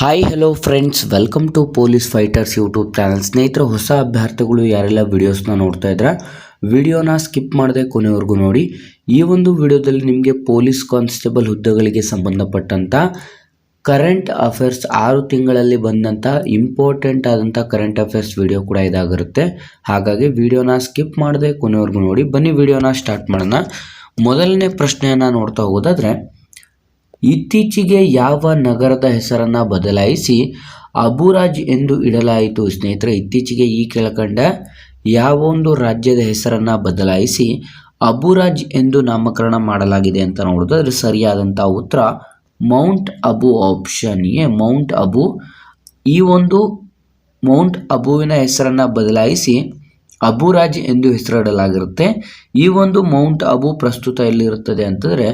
Hi hello friends, welcome to Police Fighters YouTube channel. ಸ್ನೇಹಿತರೆ, ಹೊಸ ಅಭ್ಯರ್ಥಿಗಳು ಯಾರೆಲ್ಲ ವಿಡಿಯೋಸ್ನ ನೋಡ್ತಾ ಇದ್ರೆ ವಿಡಿಯೋನ ಸ್ಕಿಪ್ ಮಾಡದೆ ಕೊನೆವರೆಗೂ ನೋಡಿ. ಈ ಒಂದು ವಿಡಿಯೋದಲ್ಲಿ ನಿಮಗೆ ಪೊಲೀಸ್ ಕಾನ್ಸ್ಟೇಬಲ್ ಹುದ್ದೆಗಳಿಗೆ ಸಂಬಂಧಪಟ್ಟಂಥ ಕರೆಂಟ್ ಅಫೇರ್ಸ್ 6 ತಿಂಗಳಲ್ಲಿ ಬಂದಂಥ ಇಂಪಾರ್ಟೆಂಟ್ ಆದಂಥ ಕರೆಂಟ್ ಅಫೇರ್ಸ್ ವಿಡಿಯೋ ಕೂಡ ಇದಾಗಿರುತ್ತೆ. ಹಾಗಾಗಿ ವಿಡಿಯೋನ ಸ್ಕಿಪ್ ಮಾಡದೆ ಕೊನೆವರೆಗೂ ನೋಡಿ. ಬನ್ನಿ ವಿಡಿಯೋನ ಸ್ಟಾರ್ಟ್ ಮಾಡೋಣ. ಮೊದಲನೇ ಪ್ರಶ್ನೆಯನ್ನು ನೋಡ್ತಾ ಹೋಗೋದಾದ್ರೆ, ಇತ್ತೀಚೆಗೆ ಯಾವ ನಗರದ ಹೆಸರನ್ನು ಬದಲಾಯಿಸಿ ಅಬುರಾಜ್ ಎಂದು ಇಡಲಾಯಿತು? ಸ್ನೇಹಿತರೆ, ಇತ್ತೀಚೆಗೆ ಈ ಕೆಳಕಂಡ ಯಾವ ಒಂದು ರಾಜ್ಯದ ಹೆಸರನ್ನು ಬದಲಾಯಿಸಿ ಅಬುರಾಜ್ ಎಂದು ನಾಮಕರಣ ಮಾಡಲಾಗಿದೆ ಅಂತ ನೋಡೋದಾದ್ರೆ ಸರಿಯಾದಂಥ ಉತ್ತರ Mount Abu. Option A Mount Abu. ಈ ಒಂದು ಮೌಂಟ್ ಅಬುವಿನ ಹೆಸರನ್ನು ಬದಲಾಯಿಸಿ ಅಬುರಾಜ್ ಎಂದು ಹೆಸರಿಡಲಾಗಿರುತ್ತೆ. ಈ ಒಂದು ಮೌಂಟ್ ಅಬು ಪ್ರಸ್ತುತ ಎಲ್ಲಿರುತ್ತದೆ ಅಂತಂದರೆ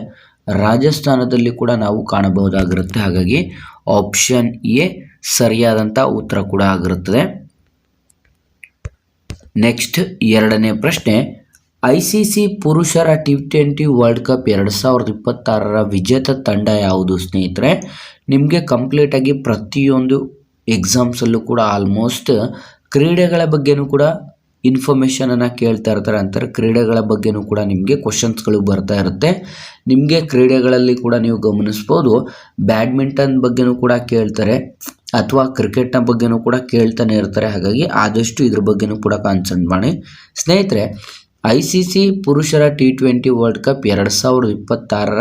ರಾಜಸ್ಥಾನದಲ್ಲಿ ಕೂಡ ನಾವು ಕಾಣಬಹುದಾಗಿರುತ್ತೆ. ಹಾಗಾಗಿ ಆಪ್ಷನ್ ಎ ಸರಿಯಾದಂಥ ಉತ್ತರ ಕೂಡ ಆಗಿರುತ್ತದೆ. ನೆಕ್ಸ್ಟ್ ಎರಡನೇ ಪ್ರಶ್ನೆ, ICC ಪುರುಷರ T20 ವರ್ಲ್ಡ್ ಕಪ್ 2026ರ ವಿಜೇತ ತಂಡ ಯಾವುದು? ಸ್ನೇಹಿತರೆ, ನಿಮಗೆ ಕಂಪ್ಲೀಟಾಗಿ ಪ್ರತಿಯೊಂದು ಎಕ್ಸಾಮ್ಸಲ್ಲೂ ಕೂಡ ಆಲ್ಮೋಸ್ಟ್ ಕ್ರೀಡೆಗಳ ಬಗ್ಗೆನೂ ಕೂಡ ಇನ್ಫಾರ್ಮೇಷನನ್ನು ಕೇಳ್ತಾ ಇರ್ತಾರೆ. ಅಂತಾರೆ ಕ್ರೀಡೆಗಳ ಬಗ್ಗೆನೂ ಕೂಡ ನಿಮಗೆ ಕ್ವಶನ್ಸ್ಗಳು ಬರ್ತಾ ಇರುತ್ತೆ. ನಿಮಗೆ ಕ್ರೀಡೆಗಳಲ್ಲಿ ಕೂಡ ನೀವು ಗಮನಿಸ್ಬೋದು, ಬ್ಯಾಡ್ಮಿಂಟನ್ ಬಗ್ಗೆನೂ ಕೂಡ ಕೇಳ್ತಾರೆ ಅಥವಾ ಕ್ರಿಕೆಟ್ನ ಬಗ್ಗೆನೂ ಕೂಡ ಕೇಳ್ತಾನೆ ಇರ್ತಾರೆ. ಹಾಗಾಗಿ ಆದಷ್ಟು ಇದ್ರ ಬಗ್ಗೆನೂ ಕೂಡ ಕಾನ್ಸಂಟ್ರೇಟ್ ಮಾಡಿ. ಸ್ನೇಹಿತರೆ, ICC ಪುರುಷರ T20 ವರ್ಲ್ಡ್ ಕಪ್ 2026ರ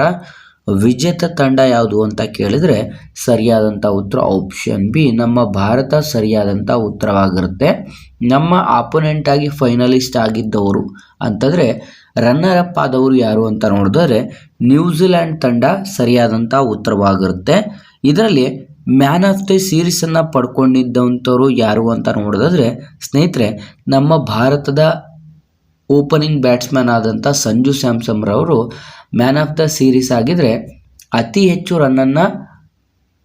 ವಿಜೇತ ತಂಡ ಯಾವುದು ಅಂತ ಕೇಳಿದರೆ ಸರಿಯಾದಂಥ ಉತ್ತರ ಆಪ್ಷನ್ ಬಿ ನಮ್ಮ ಭಾರತ ಸರಿಯಾದಂಥ ಉತ್ತರವಾಗಿರುತ್ತೆ. ನಮ್ಮ ಆಪೋನೆಂಟ್ ಆಗಿ ಫೈನಲಿಸ್ಟ್ ಆಗಿದ್ದವರು ಅಂತಂದರೆ ರನ್ನರ್ ಅಪ್ ಆದವರು ಯಾರು ಅಂತ ನೋಡಿದ್ರೆ ನ್ಯೂಜಿಲ್ಯಾಂಡ್ ತಂಡ ಸರಿಯಾದಂಥ ಉತ್ತರವಾಗಿರುತ್ತೆ. ಇದರಲ್ಲಿ ಮ್ಯಾನ್ ಆಫ್ ದಿ ಸೀರೀಸನ್ನು ಪಡ್ಕೊಂಡಿದ್ದಂಥವ್ರು ಯಾರು ಅಂತ ನೋಡೋದಾದ್ರೆ ಸ್ನೇಹಿತರೆ, ನಮ್ಮ ಭಾರತದ ಓಪನಿಂಗ್ ಬ್ಯಾಟ್ಸ್ಮನ್ ಆದಂಥ ಸಂಜು ಸ್ಯಾಮ್ಸನ್ ರವರು ಮ್ಯಾನ್ ಆಫ್ ದ ಸೀರೀಸ್ ಆಗಿದ್ರೆ ಅತಿ ಹೆಚ್ಚು ರನ್ನನ್ನು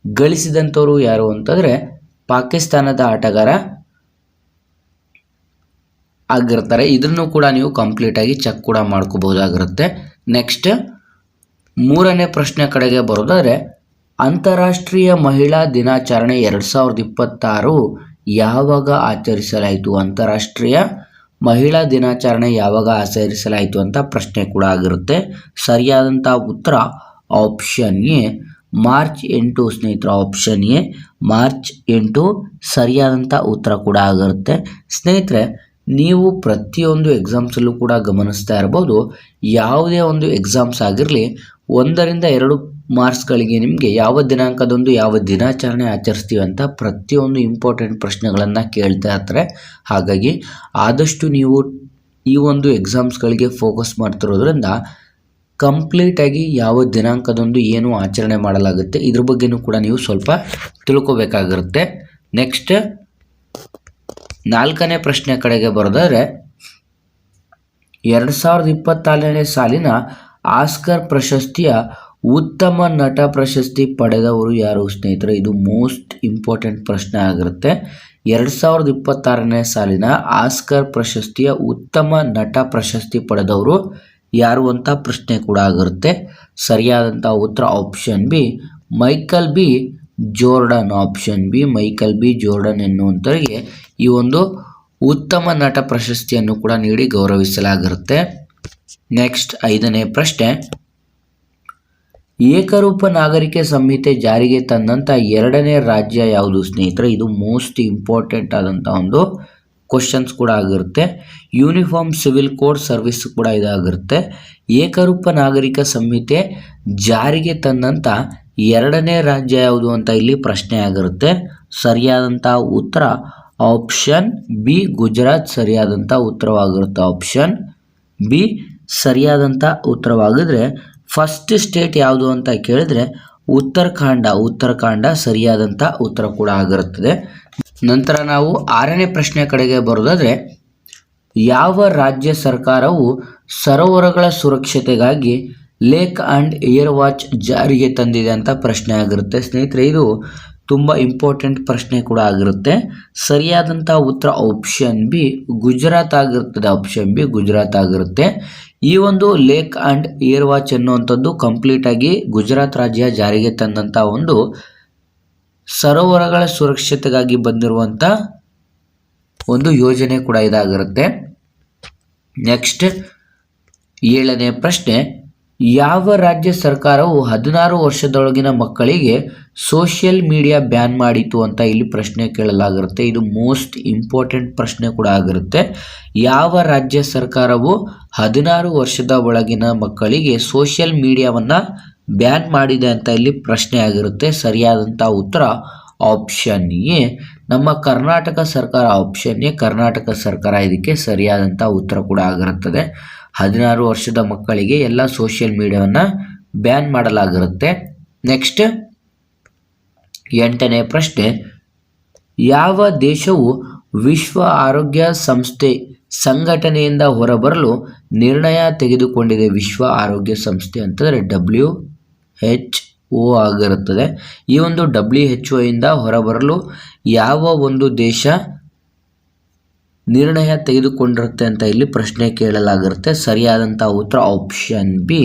ಗಳಿಸಿದಂಥವ್ರು ಯಾರು ಅಂತಂದರೆ ಪಾಕಿಸ್ತಾನದ ಆಟಗಾರ ಆಗಿರ್ತಾರೆ. ಇದನ್ನು ಕೂಡ ನೀವು ಕಂಪ್ಲೀಟಾಗಿ ಚೆಕ್ ಕೂಡ ಮಾಡ್ಕೋಬಹುದಾಗಿರುತ್ತೆ. ನೆಕ್ಸ್ಟ್ ಮೂರನೇ ಪ್ರಶ್ನೆ ಕಡೆಗೆ ಬರೋದಾದರೆ, ಅಂತಾರಾಷ್ಟ್ರೀಯ ಮಹಿಳಾ ದಿನಾಚರಣೆ 2026 ಯಾವಾಗ ಆಚರಿಸಲಾಯಿತು? ಅಂತಾರಾಷ್ಟ್ರೀಯ ಮಹಿಳಾ ದಿನಾಚರಣೆ ಯಾವಾಗ ಆಚರಿಸಲಾಯಿತು ಅಂತ ಪ್ರಶ್ನೆ ಕೂಡ ಆಗಿರುತ್ತೆ. ಸರಿಯಾದಂಥ ಉತ್ತರ ಆಪ್ಷನ್ ಎ ಮಾರ್ಚ್ 8. ಸ್ನೇಹಿತರೆ, ಆಪ್ಷನ್ ಎ ಮಾರ್ಚ್ 8 ಸರಿಯಾದಂಥ ಉತ್ತರ ಕೂಡ ಆಗಿರುತ್ತೆ. ಸ್ನೇಹಿತರೆ, ನೀವು ಪ್ರತಿಯೊಂದು ಎಕ್ಸಾಮ್ಸಲ್ಲೂ ಕೂಡ ಗಮನಿಸ್ತಾ ಇರ್ಬೋದು, ಯಾವುದೇ ಒಂದು ಎಕ್ಸಾಮ್ಸ್ ಆಗಿರಲಿ 1ರಿಂದ 2 ಮಾರ್ಕ್ಸ್ಗಳಿಗೆ ನಿಮಗೆ ಯಾವ ದಿನಾಂಕದಂದು ಯಾವ ದಿನಾಚರಣೆ ಆಚರಿಸ್ತೀವಿ ಅಂತ ಪ್ರತಿಯೊಂದು ಇಂಪಾರ್ಟೆಂಟ್ ಪ್ರಶ್ನೆಗಳನ್ನು ಕೇಳ್ತಾ ಇರ್ತಾರೆ. ಹಾಗಾಗಿ ಆದಷ್ಟು ನೀವು ಈ ಒಂದು ಎಕ್ಸಾಮ್ಸ್ಗಳಿಗೆ ಫೋಕಸ್ ಮಾಡ್ತಿರೋದ್ರಿಂದ ಕಂಪ್ಲೀಟಾಗಿ ಯಾವ ದಿನಾಂಕದಂದು ಏನು ಆಚರಣೆ ಮಾಡಲಾಗುತ್ತೆ ಇದ್ರ ಬಗ್ಗೆನೂ ಕೂಡ ನೀವು ಸ್ವಲ್ಪ ತಿಳ್ಕೊಬೇಕಾಗಿರುತ್ತೆ. ನೆಕ್ಸ್ಟ್ 4ನೇ ಪ್ರಶ್ನೆ ಕಡೆಗೆ ಬರೋದಾದ್ರೆ, 2024ನೇ ಸಾಲಿನ ಆಸ್ಕರ್ ಪ್ರಶಸ್ತಿಯ ಉತ್ತಮ ನಟ ಪ್ರಶಸ್ತಿ ಪಡೆದವರು ಯಾರು? ಸ್ನೇಹಿತರೆ, ಇದು ಮೋಸ್ಟ್ ಇಂಪಾರ್ಟೆಂಟ್ ಪ್ರಶ್ನೆ ಆಗಿರುತ್ತೆ. 2026ನೇ ಸಾಲಿನ ಆಸ್ಕರ್ ಪ್ರಶಸ್ತಿಯ ಉತ್ತಮ ನಟ ಪ್ರಶಸ್ತಿ ಪಡೆದವರು ಯಾರು ಅಂತ ಪ್ರಶ್ನೆ ಕೂಡ ಆಗಿರುತ್ತೆ. ಸರಿಯಾದಂಥ ಉತ್ತರ option B Michael B Jordan. Option B Michael B Jordan ಎನ್ನುವಂಥವರಿಗೆ ಈ ಒಂದು ಉತ್ತಮ ನಟ ಪ್ರಶಸ್ತಿಯನ್ನು ಕೂಡ ನೀಡಿ ಗೌರವಿಸಲಾಗಿರುತ್ತೆ. ನೆಕ್ಸ್ಟ್ 5ನೇ ಪ್ರಶ್ನೆ, ಏಕರೂಪ ನಾಗರಿಕ ಸಂಹಿತೆ ಜಾರಿಗೆ ತಂದಂಥ 2ನೇ ರಾಜ್ಯ ಯಾವುದು? ಸ್ನೇಹಿತರೆ, ಇದು ಮೋಸ್ಟ್ ಇಂಪಾರ್ಟೆಂಟ್ ಆದಂಥ ಒಂದು ಕ್ವಶನ್ಸ್ ಕೂಡ ಆಗಿರುತ್ತೆ. ಯೂನಿಫಾರ್ಮ್ ಸಿವಿಲ್ ಕೋಡ್ ಸರ್ವಿಸ್ ಕೂಡ ಇದಾಗಿರುತ್ತೆ. ಏಕರೂಪ ನಾಗರಿಕ ಸಂಹಿತೆ ಜಾರಿಗೆ ತಂದಂಥ 2ನೇ ರಾಜ್ಯ ಯಾವುದು ಅಂತ ಇಲ್ಲಿ ಪ್ರಶ್ನೆ ಆಗಿರುತ್ತೆ. ಸರಿಯಾದಂಥ ಉತ್ತರ ಆಪ್ಷನ್ ಬಿ ಗುಜರಾತ್ ಸರಿಯಾದಂಥ ಉತ್ತರವಾಗಿರುತ್ತೆ. ಆಪ್ಷನ್ ಬಿ ಸರಿಯಾದಂಥ ಉತ್ತರವಾಗಿದ್ರೆ ಫಸ್ಟ್ ಸ್ಟೇಟ್ ಯಾವುದು ಅಂತ ಕೇಳಿದರೆ ಉತ್ತರಾಖಂಡ ಸರಿಯಾದಂಥ ಉತ್ತರ ಕೂಡ ಆಗಿರುತ್ತದೆ. ನಂತರ ನಾವು 6ನೇ ಪ್ರಶ್ನೆ ಕಡೆಗೆ ಬರೋದಾದರೆ, ಯಾವ ರಾಜ್ಯ ಸರ್ಕಾರವು ಸರೋವರಗಳ ಸುರಕ್ಷತೆಗಾಗಿ ಲೇಕ್ ಆ್ಯಂಡ್ ಏರ್ ವಾಚ್ ಜಾರಿಗೆ ತಂದಿದೆ ಅಂತ ಪ್ರಶ್ನೆ ಆಗಿರುತ್ತೆ. ಸ್ನೇಹಿತರೆ, ಇದು ತುಂಬ ಇಂಪಾರ್ಟೆಂಟ್ ಪ್ರಶ್ನೆ ಕೂಡ ಆಗಿರುತ್ತೆ. ಸರಿಯಾದಂಥ ಉತ್ತರ ಆಪ್ಷನ್ ಬಿ ಗುಜರಾತ್ ಆಗಿರುತ್ತದೆ. ಆಪ್ಷನ್ ಬಿ ಗುಜರಾತ್ ಆಗಿರುತ್ತೆ. ಈ ಒಂದು ಲೇಕ್ ಆ್ಯಂಡ್ ಏರ್ ವಾಚ್ ಎನ್ನುವಂಥದ್ದು ಕಂಪ್ಲೀಟಾಗಿ ಗುಜರಾತ್ ರಾಜ್ಯ ಜಾರಿಗೆ ತಂದಂಥ ಒಂದು ಸರೋವರಗಳ ಸುರಕ್ಷತೆಗಾಗಿ ಬಂದಿರುವಂಥ ಒಂದು ಯೋಜನೆ ಕೂಡ ಇದಾಗಿರುತ್ತೆ. ನೆಕ್ಸ್ಟ್ 7ನೇ ಪ್ರಶ್ನೆ, ಯಾವ ರಾಜ್ಯ ಸರ್ಕಾರವು 16 ವರ್ಷದೊಳಗಿನ ಮಕ್ಕಳಿಗೆ ಸೋಷಿಯಲ್ ಮೀಡಿಯಾ ಬ್ಯಾನ್ ಮಾಡಿತು ಅಂತ ಇಲ್ಲಿ ಪ್ರಶ್ನೆ ಕೇಳಲಾಗಿರುತ್ತೆ. ಇದು ಮೋಸ್ಟ್ ಇಂಪಾರ್ಟೆಂಟ್ ಪ್ರಶ್ನೆ ಕೂಡ ಆಗಿರುತ್ತೆ. ಯಾವ ರಾಜ್ಯ ಸರ್ಕಾರವು 16 ವರ್ಷದ ಒಳಗಿನ ಮಕ್ಕಳಿಗೆ ಸೋಷಿಯಲ್ ಮೀಡಿಯಾವನ್ನು ಬ್ಯಾನ್ ಮಾಡಿದೆ ಅಂತ ಇಲ್ಲಿ ಪ್ರಶ್ನೆ ಆಗಿರುತ್ತೆ. ಸರಿಯಾದಂಥ ಉತ್ತರ ಆಪ್ಷನ್ ಎ, ನಮ್ಮ ಕರ್ನಾಟಕ ಸರ್ಕಾರ. ಆಪ್ಷನ್ ಎ, ಕರ್ನಾಟಕ ಸರ್ಕಾರ ಇದಕ್ಕೆ ಸರಿಯಾದಂಥ ಉತ್ತರ ಕೂಡ ಆಗಿರುತ್ತದೆ. 16 ವರ್ಷದ ಮಕ್ಕಳಿಗೆ ಎಲ್ಲ ಸೋಷಿಯಲ್ ಮೀಡಿಯಾವನ್ನು ಬ್ಯಾನ್ ಮಾಡಲಾಗಿರುತ್ತೆ. ನೆಕ್ಸ್ಟ್ 8ನೇ ಪ್ರಶ್ನೆ, ಯಾವ ದೇಶವು ವಿಶ್ವ ಆರೋಗ್ಯ ಸಂಸ್ಥೆ ಸಂಘಟನೆಯಿಂದ ಹೊರಬರಲು ನಿರ್ಣಯ ತೆಗೆದುಕೊಂಡಿದೆ? ವಿಶ್ವ ಆರೋಗ್ಯ ಸಂಸ್ಥೆ ಅಂತಂದರೆ WHO ಆಗಿರುತ್ತದೆ. ಈ ಒಂದು WHO ಇಂದ ಹೊರಬರಲು ಯಾವ ಒಂದು ದೇಶ ನಿರ್ಣಯ ತೆಗೆದುಕೊಂಡಿರುತ್ತೆ ಅಂತ ಇಲ್ಲಿ ಪ್ರಶ್ನೆ ಕೇಳಲಾಗಿರುತ್ತೆ. ಸರಿಯಾದಂಥ ಉತ್ತರ option B,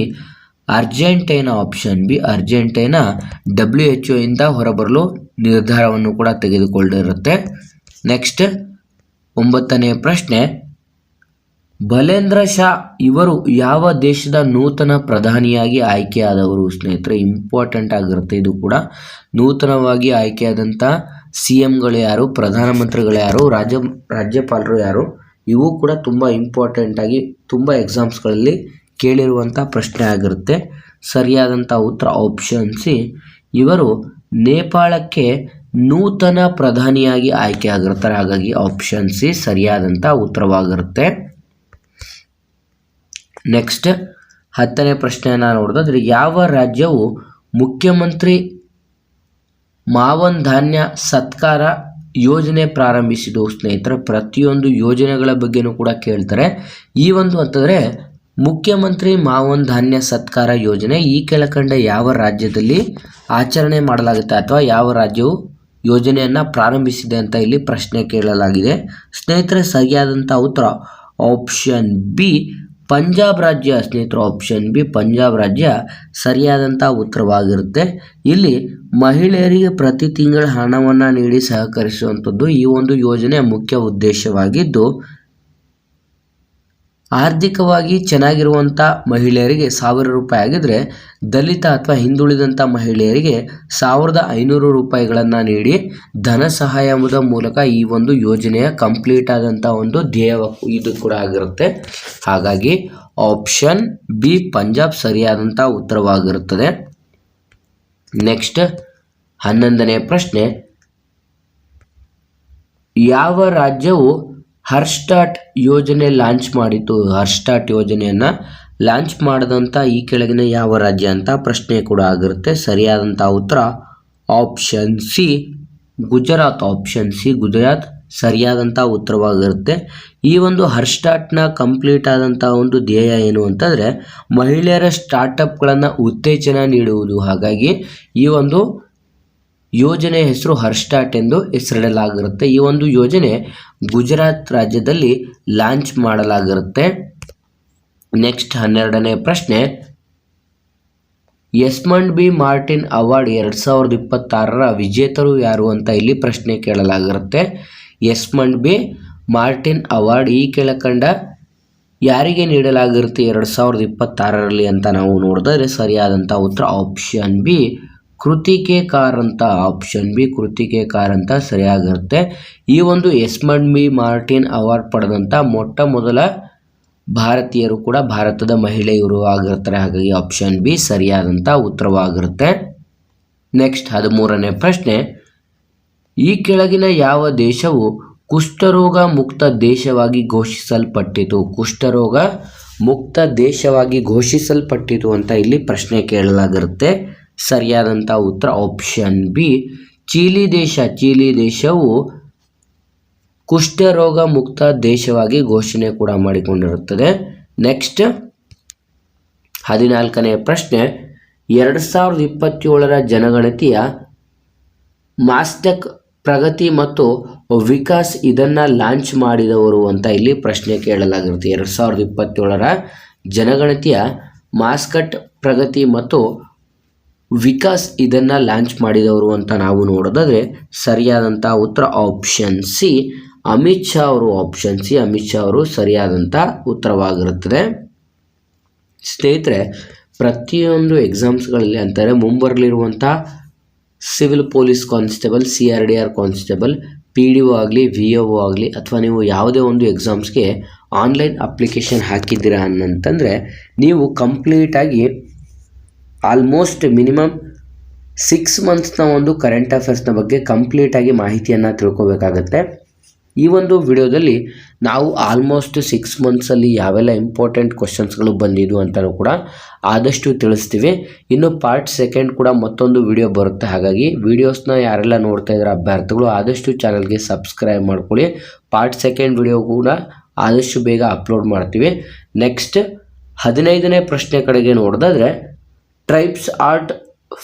Argentina. Option B, Argentina WHO ಇಂದ ಹೊರಬರಲು ನಿರ್ಧಾರವನ್ನು ಕೂಡ ತೆಗೆದುಕೊಂಡಿರುತ್ತೆ. ನೆಕ್ಸ್ಟ್ 9ನೇ ಪ್ರಶ್ನೆ, ಬಲೇಂದ್ರ ಶಾ ಇವರು ಯಾವ ದೇಶದ ನೂತನ ಪ್ರಧಾನಿಯಾಗಿ ಆಯ್ಕೆಯಾದವರು? ಸ್ನೇಹಿತರೆ, ಇಂಪಾರ್ಟೆಂಟ್ ಆಗಿರುತ್ತೆ ಇದು ಕೂಡ. ನೂತನವಾಗಿ ಆಯ್ಕೆಯಾದಂಥ CMಗಳು ಯಾರು, ಪ್ರಧಾನಮಂತ್ರಿಗಳು ಯಾರು, ರಾಜ್ಯಪಾಲರು ಯಾರು, ಇವು ಕೂಡ ತುಂಬ ಇಂಪಾರ್ಟೆಂಟಾಗಿ ತುಂಬ ಎಕ್ಸಾಮ್ಸ್ಗಳಲ್ಲಿ ಕೇಳಿರುವಂಥ ಪ್ರಶ್ನೆ ಆಗಿರುತ್ತೆ. ಸರಿಯಾದಂಥ ಉತ್ತರ ಆಪ್ಷನ್ ಸಿ, ಇವರು ನೇಪಾಳಕ್ಕೆ ನೂತನ ಪ್ರಧಾನಿಯಾಗಿ ಆಯ್ಕೆ ಆಗಿರ್ತಾರೆ. ಹಾಗಾಗಿ ಆಪ್ಷನ್ ಸಿ ಸರಿಯಾದಂಥ ಉತ್ತರವಾಗಿರುತ್ತೆ. ನೆಕ್ಸ್ಟ್ 10ನೇ ಪ್ರಶ್ನೆಯನ್ನು ನೋಡೋದಾದ್ರೆ, ಯಾವ ರಾಜ್ಯವು ಮುಖ್ಯಮಂತ್ರಿ ಮಾವನ್ ಧಾನ್ಯ ಸತ್ಕಾರ ಯೋಜನೆ ಪ್ರಾರಂಭಿಸಿತು? ಸ್ನೇಹಿತರೆ, ಪ್ರತಿಯೊಂದು ಯೋಜನೆಗಳ ಬಗ್ಗೆನೂ ಕೂಡ ಕೇಳ್ತಾರೆ. ಈ ಒಂದು ಅಂತಂದರೆ ಮುಖ್ಯಮಂತ್ರಿ ಮಾವನ್ ಧಾನ್ಯ ಸತ್ಕಾರ ಯೋಜನೆ ಈ ಕೆಳಕಂಡ ಯಾವ ರಾಜ್ಯದಲ್ಲಿ ಆಚರಣೆ ಮಾಡಲಾಗುತ್ತೆ ಅಥವಾ ಯಾವ ರಾಜ್ಯವು ಯೋಜನೆಯನ್ನು ಪ್ರಾರಂಭಿಸಿದೆ ಅಂತ ಇಲ್ಲಿ ಪ್ರಶ್ನೆ ಕೇಳಲಾಗಿದೆ. ಸ್ನೇಹಿತರೆ, ಸರಿಯಾದಂಥ ಉತ್ತರ ಆಪ್ಷನ್ ಬಿ, ಪಂಜಾಬ್ ರಾಜ್ಯ. ಸ್ನೇಹಿತರು, ಆಪ್ಷನ್ ಬಿ, ಪಂಜಾಬ್ ರಾಜ್ಯ ಸರಿಯಾದಂಥ ಉತ್ತರವಾಗಿರುತ್ತೆ. ಇಲ್ಲಿ ಮಹಿಳೆಯರಿಗೆ ಪ್ರತಿ ತಿಂಗಳ ಹಣವನ್ನು ನೀಡಿ ಸಹಕರಿಸುವಂಥದ್ದು ಈ ಒಂದು ಯೋಜನೆಯ ಮುಖ್ಯ ಉದ್ದೇಶವಾಗಿದ್ದು, ಆರ್ಥಿಕವಾಗಿ ಚೆನ್ನಾಗಿರುವಂಥ ಮಹಿಳೆಯರಿಗೆ 1000 ರೂಪಾಯಿ ಆಗಿದ್ದರೆ, ದಲಿತ ಅಥವಾ ಹಿಂದುಳಿದಂಥ ಮಹಿಳೆಯರಿಗೆ 1500 ರೂಪಾಯಿಗಳನ್ನು ನೀಡಿ ಧನ ಸಹಾಯದ ಮೂಲಕ ಈ ಒಂದು ಯೋಜನೆಯ ಕಂಪ್ಲೀಟ್ ಆದಂಥ ಒಂದು ಧ್ಯೇಯ ಇದು ಕೂಡ ಆಗಿರುತ್ತೆ. ಹಾಗಾಗಿ ಆಪ್ಷನ್ ಬಿ, ಪಂಜಾಬ್ ಸರಿಯಾದಂಥ ಉತ್ತರವಾಗಿರುತ್ತದೆ. ನೆಕ್ಸ್ಟ್ 11ನೇ ಪ್ರಶ್ನೆ, ಯಾವ ರಾಜ್ಯವು ಹರ್ಸ್ಟಾಟ್ ಯೋಜನೆ ಲಾಂಚ್ ಮಾಡಿತು? ಹರ್ಸ್ಟಾಟ್ ಯೋಜನೆಯನ್ನು ಲಾಂಚ್ ಮಾಡಿದಂಥ ಈ ಕೆಳಗಿನ ಯಾವ ರಾಜ್ಯ ಅಂತ ಪ್ರಶ್ನೆ ಕೂಡ ಆಗಿರುತ್ತೆ. ಸರಿಯಾದಂಥ ಉತ್ತರ option C, Gujarat. Option C, Gujarat ಸರಿಯಾದಂಥ ಉತ್ತರವಾಗಿರುತ್ತೆ. ಈ ಒಂದು ಹರ್ಸ್ಟಾಟ್ನ ಕಂಪ್ಲೀಟ್ ಆದಂಥ ಒಂದು ಧ್ಯೇಯ ಏನು ಅಂತಂದರೆ ಮಹಿಳೆಯರ ಸ್ಟಾರ್ಟಪ್ಗಳನ್ನು ಉತ್ತೇಜನ ನೀಡುವುದು. ಹಾಗಾಗಿ ಈ ಒಂದು ಯೋಜನೆ ಹೆಸರು ಹರ್ಸ್ಟಾಟ್ ಎಂದು ಹೆಸರಿಡಲಾಗಿರುತ್ತೆ. ಈ ಒಂದು ಯೋಜನೆ ಗುಜರಾತ್ ರಾಜ್ಯದಲ್ಲಿ ಲಾಂಚ್ ಮಾಡಲಾಗಿರುತ್ತೆ. ನೆಕ್ಸ್ಟ್ 12ನೇ ಪ್ರಶ್ನೆ, ಎಸ್ಮಂಡ್ ಬಿ ಮಾರ್ಟಿನ್ ಅವಾರ್ಡ್ 2026ರ ವಿಜೇತರು ಯಾರು ಅಂತ ಇಲ್ಲಿ ಪ್ರಶ್ನೆ ಕೇಳಲಾಗಿರುತ್ತೆ. ಎಸ್ಮಂಡ್ ಬಿ ಮಾರ್ಟಿನ್ ಅವಾರ್ಡ್ ಈ ಕೆಳಕಂಡ ಯಾರಿಗೆ ನೀಡಲಾಗಿರುತ್ತೆ 2026ರಲ್ಲಿ ಅಂತ ನಾವು ನೋಡಿದ್ರೆ ಸರಿಯಾದಂಥ ಉತ್ತರ ಆಪ್ಷನ್ ಬಿ, ಕೃತಿಕೆಕಾರ್ ಅಂತ. ಆಪ್ಷನ್ ಬಿ, ಕೃತಿಕೆಕಾರ್ ಅಂತ ಸರಿಯಾಗಿರುತ್ತೆ. ಈ ಒಂದು ಎಸ್ಮಂಡ್ ಬಿ ಮಾರ್ಟಿನ್ ಅವಾರ್ಡ್ ಪಡೆದಂಥ ಮೊಟ್ಟ ಮೊದಲ ಭಾರತೀಯರು ಕೂಡ ಭಾರತದ ಮಹಿಳೆಯರು ಆಗಿರ್ತಾರೆ. ಹಾಗಾಗಿ ಆಪ್ಷನ್ ಬಿ ಸರಿಯಾದಂಥ ಉತ್ತರವಾಗಿರುತ್ತೆ. ನೆಕ್ಸ್ಟ್ 13ನೇ ಪ್ರಶ್ನೆ, ಈ ಕೆಳಗಿನ ಯಾವ ದೇಶವು ಕುಷ್ಠರೋಗ ಮುಕ್ತ ದೇಶವಾಗಿ ಘೋಷಿಸಲ್ಪಟ್ಟಿತು? ಕುಷ್ಠರೋಗ ಮುಕ್ತ ದೇಶವಾಗಿ ಘೋಷಿಸಲ್ಪಟ್ಟಿತು ಅಂತ ಇಲ್ಲಿ ಪ್ರಶ್ನೆ ಕೇಳಲಾಗಿರುತ್ತೆ. ಸರಿಯಾದಂಥ ಉತ್ತರ ಆಪ್ಷನ್ ಬಿ, ಚೀಲಿ ದೇಶ. ಚೀಲಿ ದೇಶವು ಕುಷ್ಠರೋಗ ಮುಕ್ತ ದೇಶವಾಗಿ ಘೋಷಣೆ ಕೂಡ ಮಾಡಿಕೊಂಡಿರುತ್ತದೆ. ನೆಕ್ಸ್ಟ್ 14ನೇ ಪ್ರಶ್ನೆ, 2027ರ ಜನಗಣತಿಯ ಮಾಸ್ಟೆಕ್ ಪ್ರಗತಿ ಮತ್ತು ವಿಕಾಸ್ ಇದನ್ನು ಲಾಂಚ್ ಮಾಡಿದವರು ಅಂತ ಇಲ್ಲಿ ಪ್ರಶ್ನೆ ಕೇಳಲಾಗಿರುತ್ತೆ. 2027ರ ಜನಗಣತಿಯ ಮಾಸ್ಕಟ್ ಪ್ರಗತಿ ಮತ್ತು ವಿಕಾಸ್ ಇದನ್ನು ಲಾಂಚ್ ಮಾಡಿದವರು ಅಂತ ನಾವು ನೋಡೋದಾದರೆ ಸರಿಯಾದಂಥ ಉತ್ತರ ಆಪ್ಷನ್ ಸಿ ಅಮಿತ್ ಶಾ ಅವರು. ಆಪ್ಷನ್ ಸಿ ಅಮಿತ್ ಶಾ ಅವರು ಸರಿಯಾದಂಥ ಉತ್ತರವಾಗಿರುತ್ತದೆ. ಸ್ನೇಹಿತರೆ, ಪ್ರತಿಯೊಂದು ಎಕ್ಸಾಮ್ಸ್ಗಳಲ್ಲಿ ಅಂತಾರೆ ಮುಂಬರಲಿರುವಂಥ civil police constable, CRDR constable, PDO ಆಗಲಿ, VO ಆಗಲಿ ಅಥವಾ ನೀವು ಯಾವುದೇ ಒಂದು ಎಕ್ಸಾಮ್ಸ್ಗೆ ಆನ್ಲೈನ್ ಅಪ್ಲಿಕೇಶನ್ ಹಾಕಿದ್ದೀರಾ ಅಂತಂದರೆ ನೀವು ಕಂಪ್ಲೀಟಾಗಿ ಆಲ್ಮೋಸ್ಟ್ ಮಿನಿಮಮ್ 6 ಮಂತ್ಸ್ನ ಒಂದು ಕರೆಂಟ್ ಅಫೇರ್ಸ್ನ ಬಗ್ಗೆ ಕಂಪ್ಲೀಟಾಗಿ ಮಾಹಿತಿಯನ್ನು ತಿಳ್ಕೊಬೇಕಾಗತ್ತೆ. ಈ ಒಂದು ವಿಡಿಯೋದಲ್ಲಿ ನಾವು ಆಲ್ಮೋಸ್ಟ್ 6 ಮಂತ್ಸಲ್ಲಿ ಯಾವೆಲ್ಲ ಇಂಪಾರ್ಟೆಂಟ್ ಕ್ವಶನ್ಸ್ಗಳು ಬಂದಿದ್ದು ಅಂತಲೂ ಕೂಡ ಆದಷ್ಟು ತಿಳಿಸ್ತೀವಿ. ಇನ್ನು ಪಾರ್ಟ್ 2 ಕೂಡ ಮತ್ತೊಂದು ವಿಡಿಯೋ ಬರುತ್ತೆ. ಹಾಗಾಗಿ ವಿಡಿಯೋಸ್ನ ಯಾರೆಲ್ಲ ನೋಡ್ತಾ ಇದ್ದಾರೆ ಅಭ್ಯರ್ಥಿಗಳು ಆದಷ್ಟು ಚಾನಲ್ಗೆ ಸಬ್ಸ್ಕ್ರೈಬ್ ಮಾಡ್ಕೊಳ್ಳಿ. ಪಾರ್ಟ್ 2 ವಿಡಿಯೋ ಕೂಡ ಆದಷ್ಟು ಬೇಗ ಅಪ್ಲೋಡ್ ಮಾಡ್ತೀವಿ. ನೆಕ್ಸ್ಟ್ 15ನೇ ಪ್ರಶ್ನೆ ಕಡೆಗೆ ನೋಡೋದಾದರೆ ಟ್ರೈಬ್ಸ್ ಆರ್ಟ್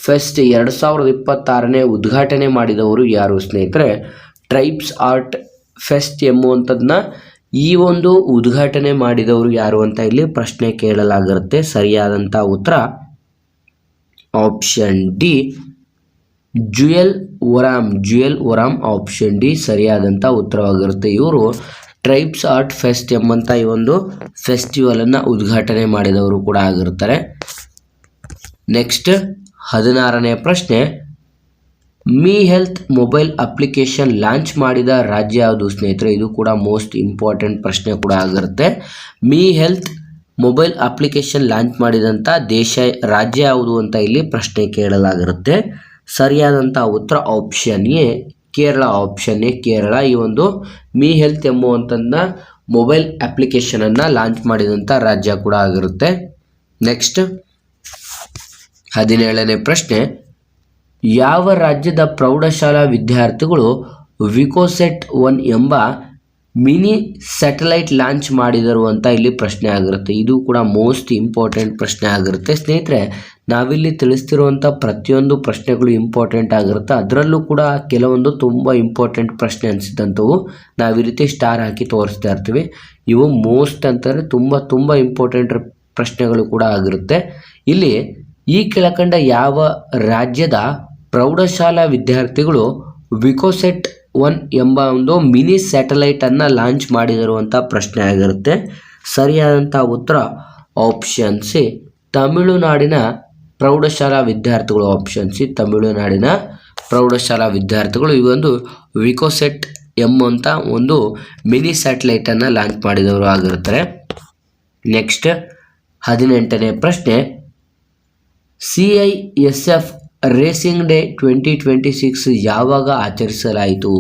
ಫೆಸ್ಟ್ 2026ನೇ ಉದ್ಘಾಟನೆ ಮಾಡಿದವರು ಯಾರು ಸ್ನೇಹಿತರೆ? ಟ್ರೈಬ್ಸ್ ಆರ್ಟ್ ಫೆಸ್ಟ್ ಎಂಬುವಂಥದ್ದನ್ನ ಈ ಒಂದು ಉದ್ಘಾಟನೆ ಮಾಡಿದವರು ಯಾರು ಅಂತ ಇಲ್ಲಿ ಪ್ರಶ್ನೆ ಕೇಳಲಾಗಿರುತ್ತೆ. ಸರಿಯಾದಂಥ ಉತ್ತರ option D Jual Oram. Option D ಸರಿಯಾದಂಥ ಉತ್ತರವಾಗಿರುತ್ತೆ. ಇವರು ಟ್ರೈಬ್ಸ್ ಆರ್ಟ್ ಫೆಸ್ಟ್ ಎಂಬಂಥ ಈ ಒಂದು ಫೆಸ್ಟಿವಲನ್ನು ಉದ್ಘಾಟನೆ ಮಾಡಿದವರು ಕೂಡ ಆಗಿರ್ತಾರೆ. ನೆಕ್ಸ್ಟ್ 16ನೇ ಪ್ರಶ್ನೆ, me health mobile application launch ಮಾಡಿದ ರಾಜ್ಯ ಯಾವುದು ಸ್ನೇಹಿತರೆ? ಇದು ಕೂಡ ಮೋಸ್ಟ್ ಇಂಪಾರ್ಟೆಂಟ್ ಪ್ರಶ್ನೆ ಕೂಡ ಆಗಿರುತ್ತೆ. Me health mobile application launch ಮಾಡಿದಂಥ ರಾಜ್ಯ ಯಾವುದು ಅಂತ ಇಲ್ಲಿ ಪ್ರಶ್ನೆ ಕೇಳಲಾಗಿರುತ್ತೆ. ಸರಿಯಾದಂಥ ಉತ್ತರ option A Kerala. Option A Kerala. ಈ ಒಂದು ಮೀ ಹೆಲ್ತ್ ಎಂಬುವಂಥದ್ದನ್ನ ಮೊಬೈಲ್ ಅಪ್ಲಿಕೇಶನನ್ನು ಲಾಂಚ್ ಮಾಡಿದಂಥ ರಾಜ್ಯ ಕೂಡ ಆಗಿರುತ್ತೆ. ನೆಕ್ಸ್ಟ್ 17ನೇ ಪ್ರಶ್ನೆ, ಯಾವ ರಾಜ್ಯದ ಪ್ರೌಢಶಾಲಾ ವಿದ್ಯಾರ್ಥಿಗಳು ವಿಕೋಸೆಟ್ 1 ಎಂಬ ಮಿನಿ ಸ್ಯಾಟಲೈಟ್ ಲಾಂಚ್ ಮಾಡಿದರು ಅಂತ ಇಲ್ಲಿ ಪ್ರಶ್ನೆ ಆಗಿರುತ್ತೆ. ಇದು ಕೂಡ ಮೋಸ್ಟ್ ಇಂಪಾರ್ಟೆಂಟ್ ಪ್ರಶ್ನೆ ಆಗಿರುತ್ತೆ. ಸ್ನೇಹಿತರೆ, ನಾವಿಲ್ಲಿ ತಿಳಿಸ್ತಿರುವಂಥ ಪ್ರತಿಯೊಂದು ಪ್ರಶ್ನೆಗಳು ಇಂಪಾರ್ಟೆಂಟ್ ಆಗಿರುತ್ತೆ. ಅದರಲ್ಲೂ ಕೂಡ ಕೆಲವೊಂದು ತುಂಬ ಇಂಪಾರ್ಟೆಂಟ್ ಪ್ರಶ್ನೆ ಅನಿಸಿದಂಥವು ನಾವು ಈ ರೀತಿ ಸ್ಟಾರ್ ಹಾಕಿ ತೋರಿಸ್ತಾ ಇರ್ತೀವಿ. ಇವು ಮೋಸ್ಟ್ ಅಂತಾರೆ ತುಂಬ ಇಂಪಾರ್ಟೆಂಟ್ ಪ್ರಶ್ನೆಗಳು ಕೂಡ ಆಗಿರುತ್ತೆ. ಇಲ್ಲಿ ಈ ಕೆಳಕಂಡ ಯಾವ ರಾಜ್ಯದ ಪ್ರೌಢಶಾಲಾ ವಿದ್ಯಾರ್ಥಿಗಳು ವಿಕೋಸೆಟ್ 1 ಎಂಬ ಒಂದು ಮಿನಿ ಸ್ಯಾಟಲೈಟನ್ನು ಲಾಂಚ್ ಮಾಡಿದರು ಅಂತ ಪ್ರಶ್ನೆ ಆಗಿರುತ್ತೆ. ಸರಿಯಾದಂಥ ಉತ್ತರ ಆಪ್ಷನ್ ಸಿ ತಮಿಳುನಾಡಿನ ಪ್ರೌಢಶಾಲಾ ವಿದ್ಯಾರ್ಥಿಗಳು. ಆಪ್ಷನ್ ಸಿ ತಮಿಳುನಾಡಿನ ಪ್ರೌಢಶಾಲಾ ವಿದ್ಯಾರ್ಥಿಗಳು ಈ ಒಂದು ವಿಕೋಸೆಟ್ ಎಂಬಂಥ ಒಂದು ಮಿನಿ ಸ್ಯಾಟಲೈಟನ್ನು ಲಾಂಚ್ ಮಾಡಿದವರು ಆಗಿರ್ತಾರೆ. ನೆಕ್ಸ್ಟ್ 18ನೇ ಪ್ರಶ್ನೆ, CISF ರೇಸಿಂಗ್ ಡೇ 2026 ಯಾವಾಗ ಆಚರಿಸಲಾಯಿತು?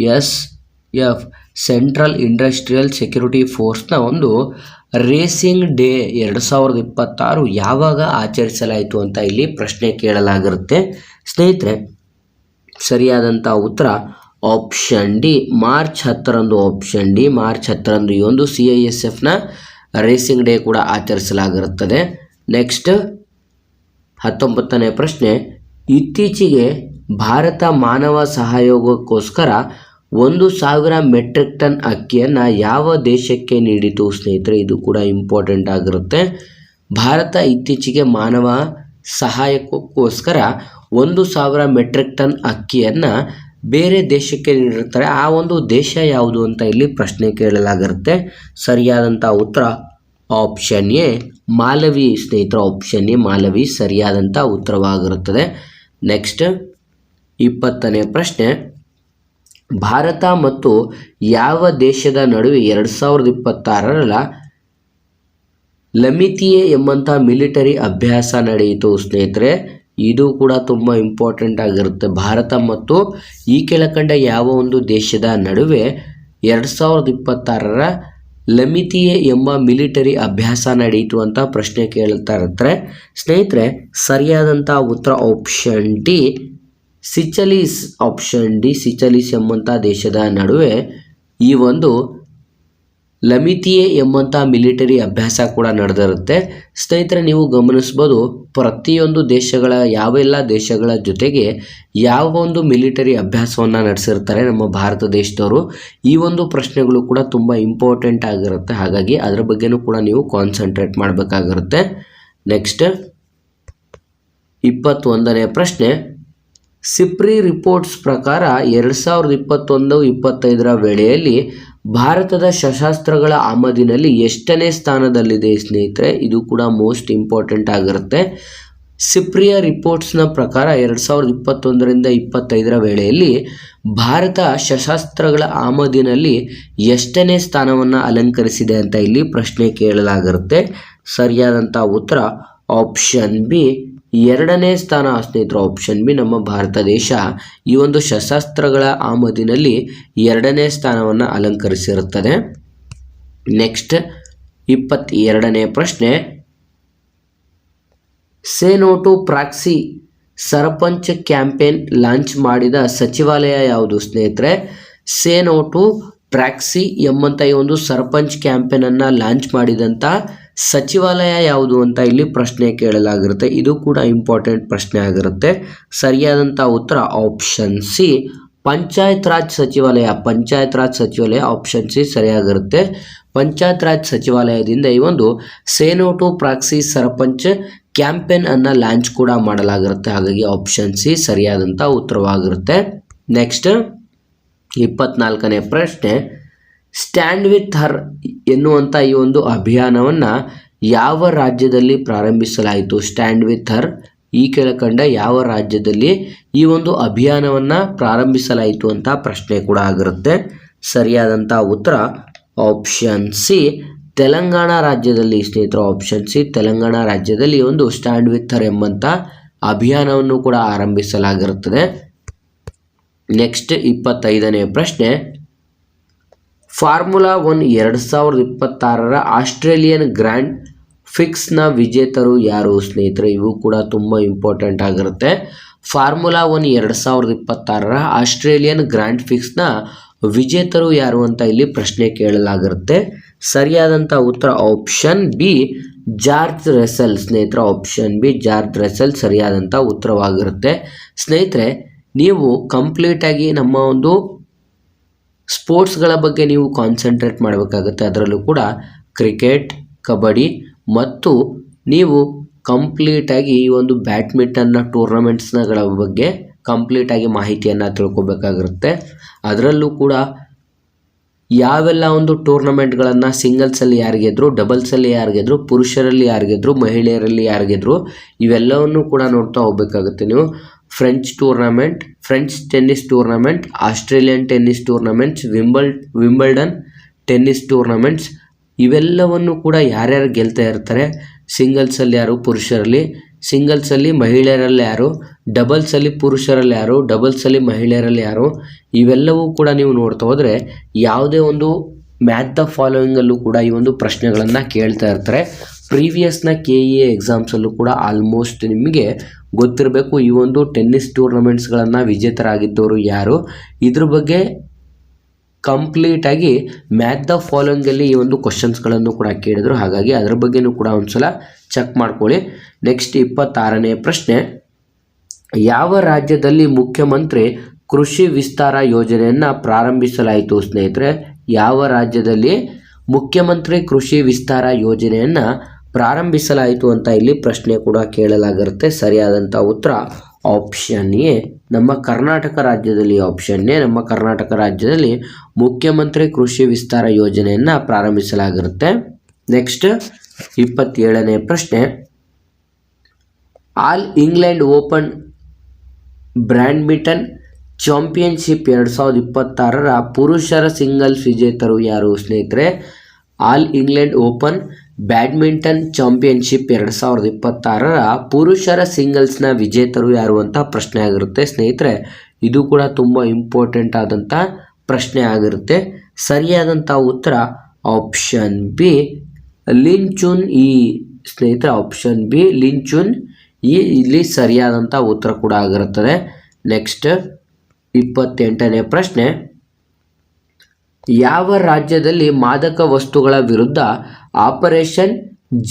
CISF ಸೆಂಟ್ರಲ್ ಇಂಡಸ್ಟ್ರಿಯಲ್ ಸೆಕ್ಯೂರಿಟಿ ಫೋರ್ಸ್ನ ಒಂದು ರೇಸಿಂಗ್ ಡೇ 2026 ಯಾವಾಗ ಆಚರಿಸಲಾಯಿತು ಅಂತ ಇಲ್ಲಿ ಪ್ರಶ್ನೆ ಕೇಳಲಾಗಿರುತ್ತೆ. ಸ್ನೇಹಿತರೆ, ಸರಿಯಾದಂಥ ಉತ್ತರ ಆಪ್ಷನ್ ಡಿ ಮಾರ್ಚ್ 10ರಂದು. ಆಪ್ಷನ್ ಡಿ ಮಾರ್ಚ್ 10ರಂದು ಈ ಒಂದು CISFನ ರೇಸಿಂಗ್ ಡೇ ಕೂಡ ಆಚರಿಸಲಾಗಿರುತ್ತದೆ. ನೆಕ್ಸ್ಟ್ 19ನೇ ಪ್ರಶ್ನೆ, ಇತ್ತೀಚೆಗೆ ಭಾರತ ಮಾನವ ಸಹಯೋಗಕ್ಕೋಸ್ಕರ 1,000 ಮೆಟ್ರಿಕ್ ಟನ್ ಅಕ್ಕಿಯನ್ನು ಯಾವ ದೇಶಕ್ಕೆ ನೀಡಿತು ಸ್ನೇಹಿತರೆ? ಇದು ಕೂಡ ಇಂಪಾರ್ಟೆಂಟ್ ಆಗಿರುತ್ತೆ. ಭಾರತ ಇತ್ತೀಚೆಗೆ ಮಾನವ ಸಹಾಯಕ್ಕೋಸ್ಕರ 1,000 ಮೆಟ್ರಿಕ್ ಟನ್ ಅಕ್ಕಿಯನ್ನು ಬೇರೆ ದೇಶಕ್ಕೆ ನೀಡಿರ್ತಾರೆ. ಆ ಒಂದು ದೇಶ ಯಾವುದು ಅಂತ ಇಲ್ಲಿ ಪ್ರಶ್ನೆ ಕೇಳಲಾಗಿರುತ್ತೆ. ಸರಿಯಾದಂಥ ಉತ್ತರ ಆಪ್ಷನ್ ಎ ಮಾಲವಿ ಸ್ನೇಹಿತರೆ. ಆಪ್ಷನ್ ಎ ಮಾಲವಿ ಸರಿಯಾದಂಥ ಉತ್ತರವಾಗಿರುತ್ತದೆ. ನೆಕ್ಸ್ಟ್ 20ನೇ ಪ್ರಶ್ನೆ, ಭಾರತ ಮತ್ತು ಯಾವ ದೇಶದ ನಡುವೆ 2026ರ ಲಮಿತಿಯೆ ಎಂಬಂಥ ಮಿಲಿಟರಿ ಅಭ್ಯಾಸ ನಡೆಯಿತು ಸ್ನೇಹಿತರೆ? ಇದು ಕೂಡ ತುಂಬ ಇಂಪಾರ್ಟೆಂಟ್ ಆಗಿರುತ್ತೆ. ಭಾರತ ಮತ್ತು ಈ ಕೆಳಕಂಡ ಯಾವ ಒಂದು ದೇಶದ ನಡುವೆ 2026ರ ಲಮಿತಿಯೆ ಎಂಬ ಮಿಲಿಟರಿ ಅಭ್ಯಾಸ ನಡೆಯಿತು ಅಂತ ಪ್ರಶ್ನೆ ಕೇಳ್ತಾ ಇರ್ತಾರೆ. ಸ್ನೇಹಿತರೆ, ಸರಿಯಾದಂಥ ಉತ್ತರ ಆಪ್ಷನ್ ಡಿ ಸಿಚಲೀಸ್. ಆಪ್ಷನ್ ಡಿ ಸಿಚಲೀಸ್ ಎಂಬಂಥ ದೇಶದ ನಡುವೆ ಈ ಒಂದು ಲಮಿತಿಯೆ ಎಂಬಂಥ ಮಿಲಿಟರಿ ಅಭ್ಯಾಸ ಕೂಡ ನಡೆದಿರುತ್ತೆ. ಸ್ನೇಹಿತರೆ, ನೀವು ಗಮನಿಸ್ಬೋದು ಪ್ರತಿಯೊಂದು ದೇಶಗಳ ಯಾವೆಲ್ಲ ದೇಶಗಳ ಜೊತೆಗೆ ಯಾವ ಒಂದು ಮಿಲಿಟರಿ ಅಭ್ಯಾಸವನ್ನು ನಡೆಸಿರ್ತಾರೆ ನಮ್ಮ ಭಾರತ ದೇಶದವರು. ಈ ಒಂದು ಪ್ರಶ್ನೆಗಳು ಕೂಡ ತುಂಬ ಇಂಪಾರ್ಟೆಂಟ್ ಆಗಿರುತ್ತೆ. ಹಾಗಾಗಿ ಅದರ ಬಗ್ಗೆನೂ ಕೂಡ ನೀವು ಕಾನ್ಸಂಟ್ರೇಟ್ ಮಾಡಬೇಕಾಗಿರುತ್ತೆ. ನೆಕ್ಸ್ಟ್ 21ನೇ ಪ್ರಶ್ನೆ, ಸಿಪ್ರಿ ರಿಪೋರ್ಟ್ಸ್ ಪ್ರಕಾರ 2021-25ರ ವೇಳೆಯಲ್ಲಿ ಭಾರತದ ಶಸ್ತ್ರಾಸ್ತ್ರಗಳ ಆಮದಿನಲ್ಲಿ ಎಷ್ಟನೇ ಸ್ಥಾನದಲ್ಲಿದೆ ಸ್ನೇಹಿತರೆ? ಇದು ಕೂಡ ಮೋಸ್ಟ್ ಇಂಪಾರ್ಟೆಂಟ್ ಆಗಿರುತ್ತೆ. ಸಿಪ್ರಿಯ ರಿಪೋರ್ಟ್ಸ್ನ ಪ್ರಕಾರ 2021-25ರ ವೇಳೆಯಲ್ಲಿ ಭಾರತ ಶಸ್ತ್ರಾಸ್ತ್ರಗಳ ಆಮದಿನಲ್ಲಿ ಎಷ್ಟನೇ ಸ್ಥಾನವನ್ನು ಅಲಂಕರಿಸಿದೆ ಅಂತ ಇಲ್ಲಿ ಪ್ರಶ್ನೆ ಕೇಳಲಾಗಿರುತ್ತೆ. ಸರಿಯಾದಂಥ ಉತ್ತರ ಆಪ್ಷನ್ ಬಿ 2ನೇ ಸ್ಥಾನ ಸ್ನೇಹಿತರು. ಆಪ್ಷನ್ ಬಿ, ನಮ್ಮ ಭಾರತ ದೇಶ ಈ ಒಂದು ಶಸ್ತ್ರಾಸ್ತ್ರಗಳ ಆಮದಿನಲ್ಲಿ 2ನೇ ಸ್ಥಾನವನ್ನು ಅಲಂಕರಿಸಿರುತ್ತದೆ. ನೆಕ್ಸ್ಟ್ 22ನೇ ಪ್ರಶ್ನೆ, say no to proxy sarpanch campaign launch ಮಾಡಿದ ಸಚಿವಾಲಯ ಯಾವುದು ಸ್ನೇಹಿತರೆ? ಸೇ ನೋ ಟು ಪ್ರಾಕ್ಸಿ ಎಂಬಂಥ ಈ ಒಂದು ಸರ್ಪಂಚ್ ಕ್ಯಾಂಪೇನನ್ನು ಲಾಂಚ್ ಮಾಡಿದಂಥ ಸಚಿವಾಲಯ ಯಾವುದು ಅಂತ ಇಲ್ಲಿ ಪ್ರಶ್ನೆ ಕೇಳಲಾಗಿರುತ್ತೆ. ಇದು ಕೂಡ ಇಂಪಾರ್ಟೆಂಟ್ ಪ್ರಶ್ನೆ ಆಗಿರುತ್ತೆ. ಸರಿಯಾದಂಥ ಉತ್ತರ ಆಪ್ಷನ್ ಸಿ, ಪಂಚಾಯತ್ ರಾಜ್ ಸಚಿವಾಲಯ. ಪಂಚಾಯತ್ ರಾಜ್ ಸಚಿವಾಲಯ ಆಪ್ಷನ್ ಸಿ ಸರಿಯಾಗಿರುತ್ತೆ. ಪಂಚಾಯತ್ ರಾಜ್ ಸಚಿವಾಲಯದಿಂದ ಈ ಒಂದು say no to proxy sarpanch campaign ಅನ್ನು ಲಾಂಚ್ ಕೂಡ ಮಾಡಲಾಗಿರುತ್ತೆ. ಹಾಗಾಗಿ ಆಪ್ಷನ್ ಸಿ ಸರಿಯಾದಂಥ ಉತ್ತರವಾಗಿರುತ್ತೆ. ನೆಕ್ಸ್ಟ್ 24ನೇ ಪ್ರಶ್ನೆ, ಸ್ಟ್ಯಾಂಡ್ ವಿತ್ ಹರ್ ಎನ್ನುವಂಥ ಈ ಒಂದು ಅಭಿಯಾನವನ್ನು ಯಾವ ರಾಜ್ಯದಲ್ಲಿ ಪ್ರಾರಂಭಿಸಲಾಯಿತು? ಸ್ಟ್ಯಾಂಡ್ ವಿತ್ ಹರ್, ಈ ಕೆಳಕಂಡ ಯಾವ ರಾಜ್ಯದಲ್ಲಿ ಈ ಒಂದು ಅಭಿಯಾನವನ್ನು ಪ್ರಾರಂಭಿಸಲಾಯಿತು ಅಂತ ಪ್ರಶ್ನೆ ಕೂಡ ಆಗಿರುತ್ತೆ. ಸರಿಯಾದಂಥ ಉತ್ತರ ಆಪ್ಷನ್ ಸಿ, ತೆಲಂಗಾಣ ರಾಜ್ಯದಲ್ಲಿ ಸ್ನೇಹಿತರು. ಆಪ್ಷನ್ ಸಿ, ತೆಲಂಗಾಣ ರಾಜ್ಯದಲ್ಲಿ ಒಂದು ಸ್ಟ್ಯಾಂಡ್ ವಿತ್ ಹರ್ ಎಂಬಂಥ ಅಭಿಯಾನವನ್ನು ಕೂಡ ಆರಂಭಿಸಲಾಗಿರುತ್ತದೆ. ನೆಕ್ಸ್ಟ್ 25ನೇ ಪ್ರಶ್ನೆ, ಫಾರ್ಮುಲಾ 1 2026ರ ಆಸ್ಟ್ರೇಲಿಯನ್ ಗ್ರ್ಯಾಂಡ್ ಫಿಕ್ಸ್ನ ವಿಜೇತರು ಯಾರು ಸ್ನೇಹಿತರೆ? ಇವು ಕೂಡ ತುಂಬ ಇಂಪಾರ್ಟೆಂಟ್ ಆಗಿರುತ್ತೆ. ಫಾರ್ಮುಲಾ 1 2026ರ ಆಸ್ಟ್ರೇಲಿಯನ್ ಗ್ರ್ಯಾಂಡ್ ಫಿಕ್ಸ್ನ ವಿಜೇತರು ಯಾರು ಅಂತ ಇಲ್ಲಿ ಪ್ರಶ್ನೆ ಕೇಳಲಾಗಿರುತ್ತೆ. ಸರಿಯಾದಂಥ ಉತ್ತರ ಆಪ್ಷನ್ ಬಿ, ಜಾರ್ಜ್ ರಸೆಲ್ ಸ್ನೇಹಿತರೆ. ಆಪ್ಷನ್ ಬಿ, ಜಾರ್ಜ್ ರಸೆಲ್ ಸರಿಯಾದಂಥ ಉತ್ತರವಾಗಿರುತ್ತೆ. ಸ್ನೇಹಿತರೆ, ನೀವು ಕಂಪ್ಲೀಟಾಗಿ ನಮ್ಮ ಒಂದು ಸ್ಪೋರ್ಟ್ಸ್ಗಳ ಬಗ್ಗೆ ನೀವು ಕಾನ್ಸಂಟ್ರೇಟ್ ಮಾಡಬೇಕಾಗುತ್ತೆ. ಅದರಲ್ಲೂ ಕೂಡ ಕ್ರಿಕೆಟ್, ಕಬಡ್ಡಿ ಮತ್ತು ನೀವು ಕಂಪ್ಲೀಟಾಗಿ ಈ ಒಂದು ಬ್ಯಾಡ್ಮಿಂಟನ್ನ ಟೂರ್ನಮೆಂಟ್ಸ್ಗಳ ಬಗ್ಗೆ ಕಂಪ್ಲೀಟಾಗಿ ಮಾಹಿತಿಯನ್ನು ತಿಳ್ಕೊಬೇಕಾಗಿರುತ್ತೆ. ಅದರಲ್ಲೂ ಕೂಡ ಯಾವೆಲ್ಲ ಒಂದು ಟೂರ್ನಮೆಂಟ್ಗಳನ್ನು ಸಿಂಗಲ್ಸಲ್ಲಿ ಯಾರು ಗೆದ್ರು, ಡಬಲ್ಸಲ್ಲಿ ಯಾರು ಗೆದ್ರು, ಪುರುಷರಲ್ಲಿ ಯಾರು ಗೆದ್ರು, ಮಹಿಳೆಯರಲ್ಲಿ ಯಾರು ಗೆದ್ರು, ಇವೆಲ್ಲವನ್ನು ಕೂಡ ನೋಡ್ತಾ ಹೋಗಬೇಕಾಗುತ್ತೆ ನೀವು. French tournament, French tennis tournament, Australian tennis tournaments, Wimbledon tennis tournaments, ಇವೆಲ್ಲವನ್ನು ಕೂಡ ಯಾರ್ಯಾರು ಗೆಲ್ತಾ ಇರ್ತಾರೆ, ಸಿಂಗಲ್ಸಲ್ಲಿ ಯಾರು, ಪುರುಷರಲ್ಲಿ, ಸಿಂಗಲ್ಸಲ್ಲಿ ಮಹಿಳೆಯರಲ್ಲಿ ಯಾರು, ಡಬಲ್ಸಲ್ಲಿ ಪುರುಷರಲ್ಲಿ ಯಾರು, ಡಬಲ್ಸಲ್ಲಿ ಮಹಿಳೆಯರಲ್ಲಿ ಯಾರು, ಇವೆಲ್ಲವೂ ಕೂಡ ನೀವು ನೋಡ್ತಾ ಹೋದರೆ ಯಾವುದೇ ಒಂದು ಮ್ಯಾಚ್ ದ ಫಾಲೋವಿಂಗಲ್ಲೂ ಕೂಡ ಈ ಒಂದು ಪ್ರಶ್ನೆಗಳನ್ನು ಕೇಳ್ತಾ ಇರ್ತಾರೆ. ಪ್ರೀವಿಯಸ್ನ KEA ಎಕ್ಸಾಮ್ಸಲ್ಲೂ ಕೂಡ ಆಲ್ಮೋಸ್ಟ್ ನಿಮಗೆ ಗೊತ್ತಿರಬೇಕು ಈ ಒಂದು ಟೆನ್ನಿಸ್ ಟೂರ್ನಮೆಂಟ್ಸ್ಗಳನ್ನು ವಿಜೇತರಾಗಿದ್ದವರು ಯಾರು, ಇದ್ರ ಬಗ್ಗೆ ಕಂಪ್ಲೀಟಾಗಿ ಮ್ಯಾಚ್ ದ ಫಾಲೋಯಿಂಗಲ್ಲಿ ಈ ಒಂದು ಕ್ವಶನ್ಸ್ಗಳನ್ನು ಕೂಡ ಕೇಳಿದರು. ಹಾಗಾಗಿ ಅದರ ಬಗ್ಗೆನೂ ಕೂಡ ಒಂದ್ಸಲ ಚೆಕ್ ಮಾಡ್ಕೊಳ್ಳಿ. ನೆಕ್ಸ್ಟ್ 26ನೇ ಪ್ರಶ್ನೆ, ಯಾವ ರಾಜ್ಯದಲ್ಲಿ ಮುಖ್ಯಮಂತ್ರಿ ಕೃಷಿ ವಿಸ್ತಾರ ಯೋಜನೆಯನ್ನು ಪ್ರಾರಂಭಿಸಲಾಯಿತು ಸ್ನೇಹಿತರೆ? ಯಾವ ರಾಜ್ಯದಲ್ಲಿ ಮುಖ್ಯಮಂತ್ರಿ ಕೃಷಿ ವಿಸ್ತಾರ ಯೋಜನೆಯನ್ನು ಪ್ರಾರಂಭಿಸಲಾಯಿತು ಅಂತ ಇಲ್ಲಿ ಪ್ರಶ್ನೆ ಕೂಡ ಕೇಳಲಾಗಿರುತ್ತೆ. ಸರಿಯಾದಂಥ ಉತ್ತರ ಆಪ್ಷನ್ ಎ, ನಮ್ಮ ಕರ್ನಾಟಕ ರಾಜ್ಯದಲ್ಲಿ. ಆಪ್ಷನ್ ಎ, ನಮ್ಮ ಕರ್ನಾಟಕ ರಾಜ್ಯದಲ್ಲಿ ಮುಖ್ಯಮಂತ್ರಿ ಕೃಷಿ ವಿಸ್ತಾರ ಯೋಜನೆಯನ್ನು ಪ್ರಾರಂಭಿಸಲಾಗಿರುತ್ತೆ. ನೆಕ್ಸ್ಟ್ 27ನೇ ಪ್ರಶ್ನೆ, All England Open badminton championship 2026ರ ಪುರುಷರ ಸಿಂಗಲ್ಸ್ ವಿಜೇತರು ಯಾರು ಸ್ನೇಹಿತರೆ? All England Open badminton championship 2026ರ ಪುರುಷರ ಸಿಂಗಲ್ಸ್ನ ವಿಜೇತರು ಯಾರು ಅಂತ ಪ್ರಶ್ನೆ ಆಗಿರುತ್ತೆ ಸ್ನೇಹಿತರೆ. ಇದು ಕೂಡ ತುಂಬ ಇಂಪಾರ್ಟೆಂಟ್ ಆದಂಥ ಪ್ರಶ್ನೆ ಆಗಿರುತ್ತೆ. ಸರಿಯಾದಂಥ ಉತ್ತರ ಆಪ್ಷನ್ ಬಿ, ಲಿನ್ ಚುನ್ ಈ ಸ್ನೇಹಿತರೆ. ಆಪ್ಷನ್ ಬಿ, ಲಿನ್ ಚುನ್ ಈ ಇಲ್ಲಿ ಸರಿಯಾದಂಥ ಉತ್ತರ ಕೂಡ ಆಗಿರುತ್ತದೆ. ನೆಕ್ಸ್ಟ್ 28ನೇ ಪ್ರಶ್ನೆ, ಯಾವ ರಾಜ್ಯದಲ್ಲಿ ಮಾದಕ ವಸ್ತುಗಳ ವಿರುದ್ಧ ಆಪರೇಷನ್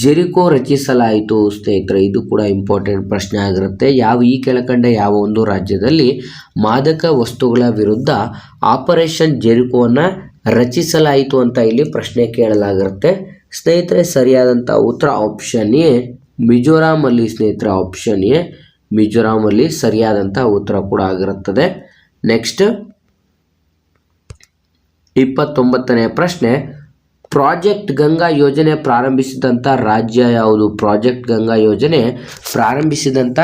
ಜೆರಿಕೋ ರಚಿಸಲಾಯಿತು ಸ್ನೇಹಿತರೆ? ಇದು ಕೂಡ ಇಂಪಾರ್ಟೆಂಟ್ ಪ್ರಶ್ನೆ ಆಗಿರುತ್ತೆ. ಈ ಕೆಳಕಂಡ ಯಾವ ಒಂದು ರಾಜ್ಯದಲ್ಲಿ ಮಾದಕ ವಸ್ತುಗಳ ವಿರುದ್ಧ ಆಪರೇಷನ್ ಜೆರಿಕೋವನ್ನು ರಚಿಸಲಾಯಿತು ಅಂತ ಇಲ್ಲಿ ಪ್ರಶ್ನೆ ಕೇಳಲಾಗಿರುತ್ತೆ ಸ್ನೇಹಿತರೆ. ಸರಿಯಾದಂಥ ಉತ್ತರ ಆಪ್ಷನ್ ಎ, ಮಿಜೋರಾಮಲ್ಲಿ ಸ್ನೇಹಿತರೆ ಆಪ್ಷನ್ ಎ ಮಿಜೋರಾಮಲ್ಲಿ ಸರಿಯಾದಂಥ ಉತ್ತರ ಕೂಡ ಆಗಿರುತ್ತದೆ. ನೆಕ್ಸ್ಟ್ 29ನೇ ಪ್ರಶ್ನೆ, ಪ್ರಾಜೆಕ್ಟ್ ಗಂಗಾ ಯೋಜನೆ ಪ್ರಾರಂಭಿಸಿದಂಥ ರಾಜ್ಯ ಯಾವುದು? ಪ್ರಾಜೆಕ್ಟ್ ಗಂಗಾ ಯೋಜನೆ ಪ್ರಾರಂಭಿಸಿದಂಥ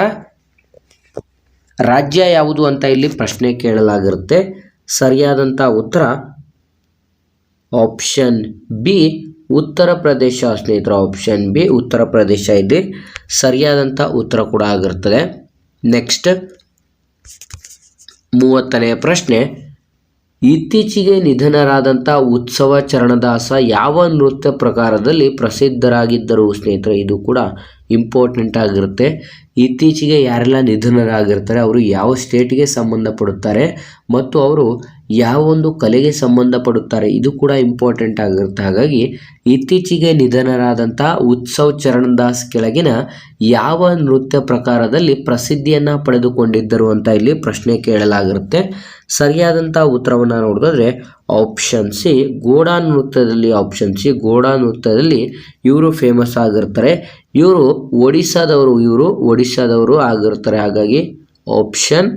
ರಾಜ್ಯ ಯಾವುದು ಅಂತ ಇಲ್ಲಿ ಪ್ರಶ್ನೆ ಕೇಳಲಾಗಿರುತ್ತೆ. ಸರಿಯಾದಂಥ ಉತ್ತರ ಆಪ್ಷನ್ ಬಿ ಉತ್ತರ ಪ್ರದೇಶ ಸ್ನೇಹಿತರೆ. ಆಪ್ಷನ್ ಬಿ ಉತ್ತರ ಪ್ರದೇಶ ಇಲ್ಲಿ ಸರಿಯಾದಂಥ ಉತ್ತರ ಕೂಡ ಆಗಿರ್ತದೆ. ನೆಕ್ಸ್ಟ್ 30ನೇ ಪ್ರಶ್ನೆ, ಇತ್ತೀಚೆಗೆ ನಿಧನರಾದಂಥ ಉತ್ಸವ ಚರಣದಾಸ ಯಾವ ನೃತ್ಯ ಪ್ರಕಾರದಲ್ಲಿ ಪ್ರಸಿದ್ಧರಾಗಿದ್ದರು ಸ್ನೇಹಿತರೆ? ಇದು ಕೂಡ ಇಂಪಾರ್ಟೆಂಟ್ ಆಗಿರುತ್ತೆ. ಇತ್ತೀಚೆಗೆ ಯಾರೆಲ್ಲ ನಿಧನರಾಗಿರ್ತಾರೆ ಅವರು ಯಾವ ಸ್ಟೇಟ್ಗೆ ಸಂಬಂಧಪಡುತ್ತಾರೆ ಮತ್ತು ಅವರು ಯಾವ ಒಂದು ಕಲೆಗೆ ಸಂಬಂಧಪಡುತ್ತಾರೆ, ಇದು ಕೂಡ ಇಂಪಾರ್ಟೆಂಟ್ ಆಗಿರುತ್ತೆ. ಹಾಗಾಗಿ ಇತ್ತೀಚೆಗೆ ನಿಧನರಾದಂಥ ಉತ್ಸವ್ ಚರಣದಾಸ್ ಕೆಳಗಿನ ಯಾವ ನೃತ್ಯ ಪ್ರಕಾರದಲ್ಲಿ ಪ್ರಸಿದ್ಧಿಯನ್ನು ಪಡೆದುಕೊಂಡಿದ್ದರು ಅಂತ ಇಲ್ಲಿ ಪ್ರಶ್ನೆ ಕೇಳಲಾಗಿರುತ್ತೆ. ಸರಿಯಾದಂಥ ಉತ್ತರವನ್ನು ನೋಡಿದ್ರೆ ಆಪ್ಷನ್ ಸಿ ಗೋಡಾ ನೃತ್ಯದಲ್ಲಿ. ಆಪ್ಷನ್ ಸಿ ಗೋಡಾ ನೃತ್ಯದಲ್ಲಿ ಇವರು ಫೇಮಸ್ ಆಗಿರ್ತಾರೆ. ಇವರು ಒಡಿಸ್ಸಾದವರು ಆಗಿರ್ತಾರೆ. ಹಾಗಾಗಿ ಆಪ್ಷನ್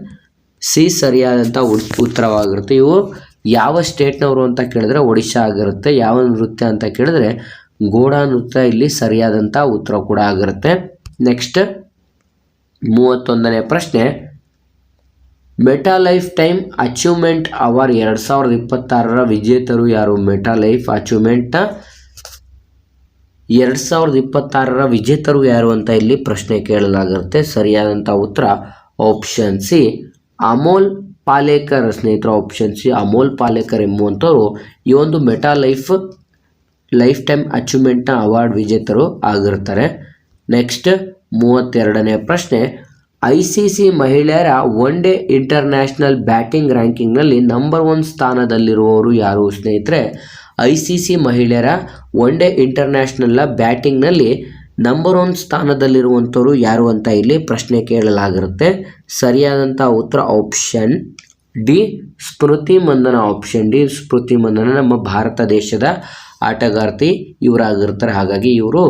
ಸಿ ಸರಿಯಾದಂಥ ಉತ್ತರವಾಗಿರುತ್ತೆ. ಇವು ಯಾವ ಸ್ಟೇಟ್ನವರು ಅಂತ ಕೇಳಿದ್ರೆ ಒಡಿಶಾ ಆಗಿರುತ್ತೆ. ಯಾವ ನೃತ್ಯ ಅಂತ ಕೇಳಿದ್ರೆ ಗೋಡಾ ನೃತ್ಯ ಇಲ್ಲಿ ಸರಿಯಾದಂಥ ಉತ್ತರ ಕೂಡ ಆಗಿರುತ್ತೆ. ನೆಕ್ಸ್ಟ್ 31ನೇ ಪ್ರಶ್ನೆ, Meta lifetime achievement award 2026ರ ವಿಜೇತರು ಯಾರು? ಮೆಟಾ ಲೈಫ್ ಅಚೀವ್ಮೆಂಟ್ 2026ರ ವಿಜೇತರು ಯಾರು ಅಂತ ಇಲ್ಲಿ ಪ್ರಶ್ನೆ ಕೇಳಲಾಗಿರುತ್ತೆ. ಸರಿಯಾದಂಥ ಉತ್ತರ ಆಪ್ಷನ್ ಸಿ ಅಮೋಲ್ ಪಾಲೇಕರ್ ಸ್ನೇಹಿತರು. ಆಪ್ಷನ್ ಸಿ ಅಮೋಲ್ ಪಾಲೇಕರ್ ಎಂಬುವಂಥವ್ರು ಈ ಒಂದು ಮೆಟಾ ಲೈಫ್ ಟೈಮ್ ಅಚೀವ್ಮೆಂಟ್ನ ಅವಾರ್ಡ್ ವಿಜೇತರು ಆಗಿರ್ತಾರೆ. ನೆಕ್ಸ್ಟ್ 32ನೇ ಪ್ರಶ್ನೆ, ICC ಮಹಿಳೆಯರ ಒನ್ ಡೇ ಇಂಟರ್ನ್ಯಾಷನಲ್ ಬ್ಯಾಟಿಂಗ್ ರ್ಯಾಂಕಿಂಗ್ನಲ್ಲಿ ನಂಬರ್ 1 ಸ್ಥಾನದಲ್ಲಿರುವವರು ಯಾರು ಸ್ನೇಹಿತರೆ? ICC ಮಹಿಳೆಯರ ಒನ್ ಡೇ ಇಂಟರ್ನ್ಯಾಷನಲ್ ಬ್ಯಾಟಿಂಗ್ನಲ್ಲಿ ನಂಬರ್ 1 ಸ್ಥಾನದಲ್ಲಿರುವಂಥವ್ರು ಯಾರು ಅಂತ ಇಲ್ಲಿ ಪ್ರಶ್ನೆ ಕೇಳಲಾಗಿರುತ್ತೆ. ಸರಿಯಾದಂಥ ಉತ್ತರ option D Smriti Mandhana. Option D Smriti Mandhana ನಮ್ಮ ಭಾರತ ದೇಶದ ಆಟಗಾರ್ತಿ ಇವರಾಗಿರ್ತಾರೆ. ಹಾಗಾಗಿ ಇವರು